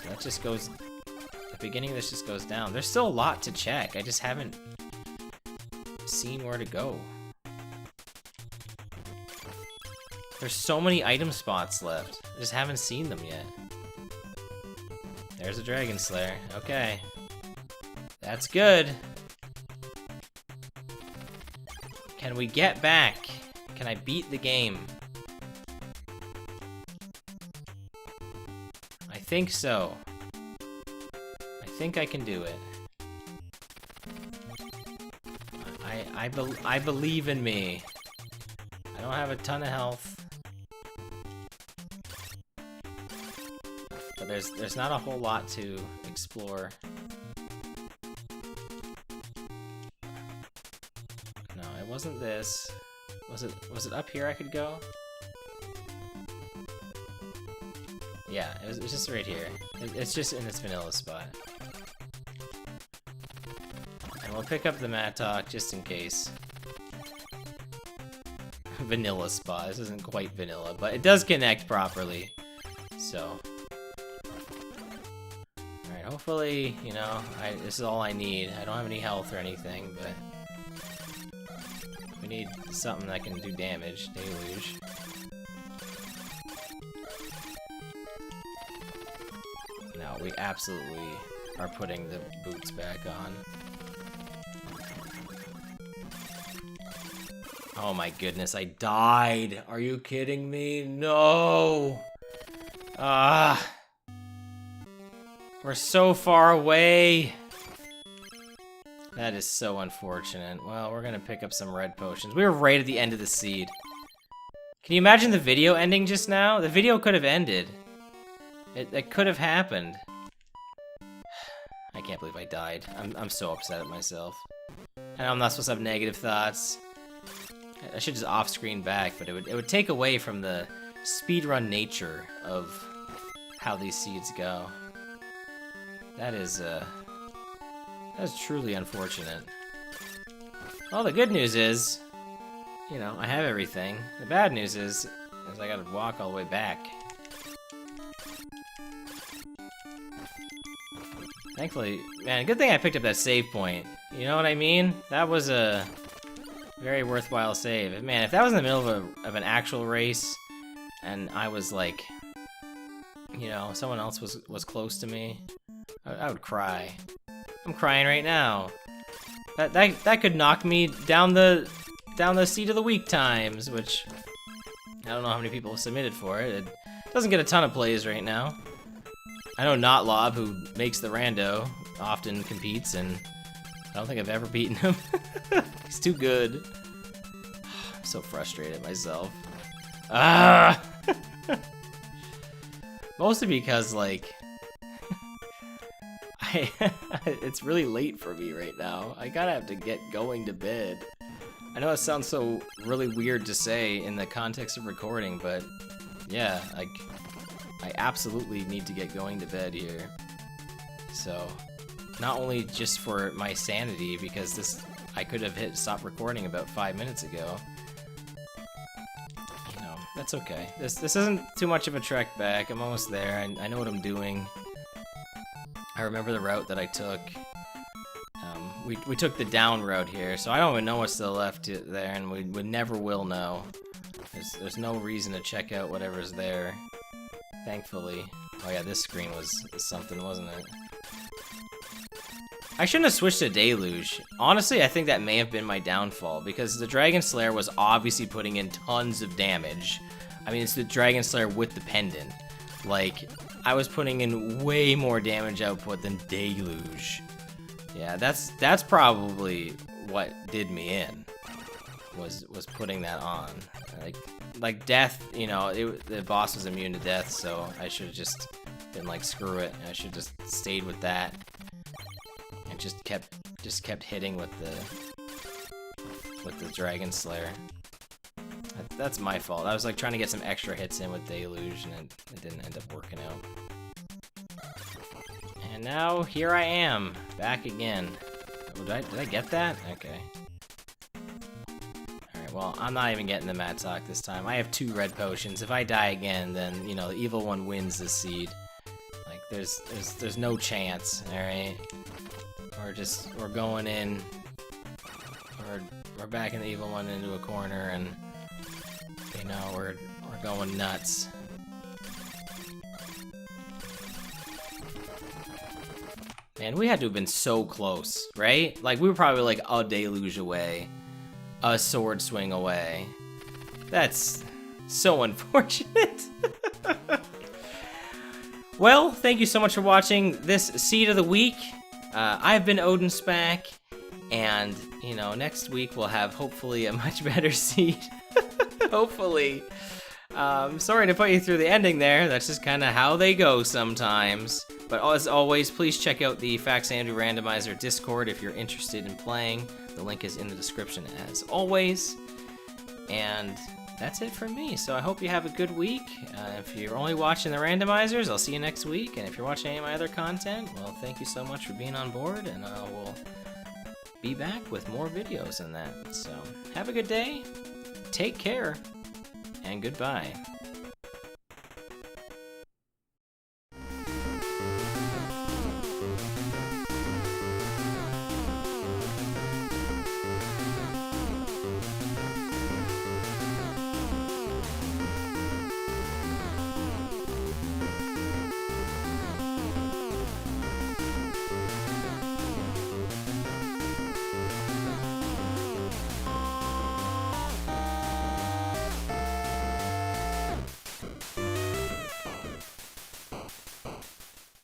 That just goes... The beginning of this just goes down. There's still a lot to check. I just haven't seen where to go. There's so many item spots left. I just haven't seen them yet. There's a Dragon Slayer. Okay. That's good. Can we get back? Can I beat the game? I think so. I think I can do it. I believe in me. I don't have a ton of health. But there's not a whole lot to explore. No, it wasn't this. Was it up here I could go? Yeah, it's just right here. It's just in this vanilla spot. And we'll pick up the Mattock just in case. Vanilla spot. This isn't quite vanilla, but it does connect properly. So. Alright, hopefully, you know, this is all I need. I don't have any health or anything, but we need something that can do damage. Deluge. No, we absolutely are putting the boots back on. Oh my goodness, I died. Are you kidding me? No. We're so far away. That is so unfortunate. Well, we're gonna pick up some red potions. We were right at the end of the seed. Can you imagine the video ending just now? The video could have ended. It could have happened. I can't believe I died. I'm so upset at myself. I know I'm not supposed to have negative thoughts. I should just off-screen back, but it would take away from the speedrun nature of how these seeds go. That's truly unfortunate. Well, the good news is, you know, I have everything. The bad news is I gotta walk all the way back. Thankfully, man, good thing I picked up that save point. You know what I mean? That was a very worthwhile save. Man, if that was in the middle of an actual race, and I was like, you know, someone else was close to me, I would cry. I'm crying right now. That could knock me down the seed of the week times, which I don't know how many people submitted for it. It doesn't get a ton of plays right now. I know Notlob, who makes the rando, often competes, and I don't think I've ever beaten him. He's too good. I'm so frustrated myself. Mostly because, like, it's really late for me right now. I gotta have to get going to bed. I know it sounds so really weird to say in the context of recording, but yeah, like, I absolutely need to get going to bed here. So, not only just for my sanity, because I could have hit stop recording about 5 minutes ago. You know, that's okay. This isn't too much of a trek back. I'm almost there. I know what I'm doing. I remember the route that I took. We took the down road here, so I don't even know what's still left there, and we never will know. There's no reason to check out whatever's there. Thankfully. Oh yeah, this screen was something, wasn't it? I shouldn't have switched to Deluge. Honestly, I think that may have been my downfall, because the Dragon Slayer was obviously putting in tons of damage. I mean, it's the Dragon Slayer with the pendant. Like, I was putting in way more damage output than Deluge. Yeah, that's probably what did me in. Was putting that on. Like death, you know, the boss was immune to death, so I should have just been like, screw it. I should just stayed with that and just kept hitting with the Dragon Slayer. That's my fault. I was like trying to get some extra hits in with Deluge, and it didn't end up working out. And now here I am, back again. Oh, did I get that? Okay. Well, I'm not even getting the Mattock this time. I have 2 red potions. If I die again, then, you know, the evil one wins the seed. Like, there's no chance, alright? We're going in. We're backing the evil one into a corner, and, you know, we're going nuts. Man, we had to have been so close, right? Like, we were probably like a deluge away. A sword swing away. That's so unfortunate. Well, thank you so much for watching this Seed of the Week. I've been OdinSpack, and, you know, next week we'll have hopefully a much better seed. Hopefully. Sorry to put you through the ending there. That's just kind of how they go sometimes. But as always, please check out the Faxanadu Randumizer Discord if you're interested in playing. The link is in the description as always. And that's it from me. So I hope you have a good week. If you're only watching the randomizers, I'll see you next week. And if you're watching any of my other content, well, thank you so much for being on board. And I will be back with more videos on that. So have a good day. Take care. And goodbye.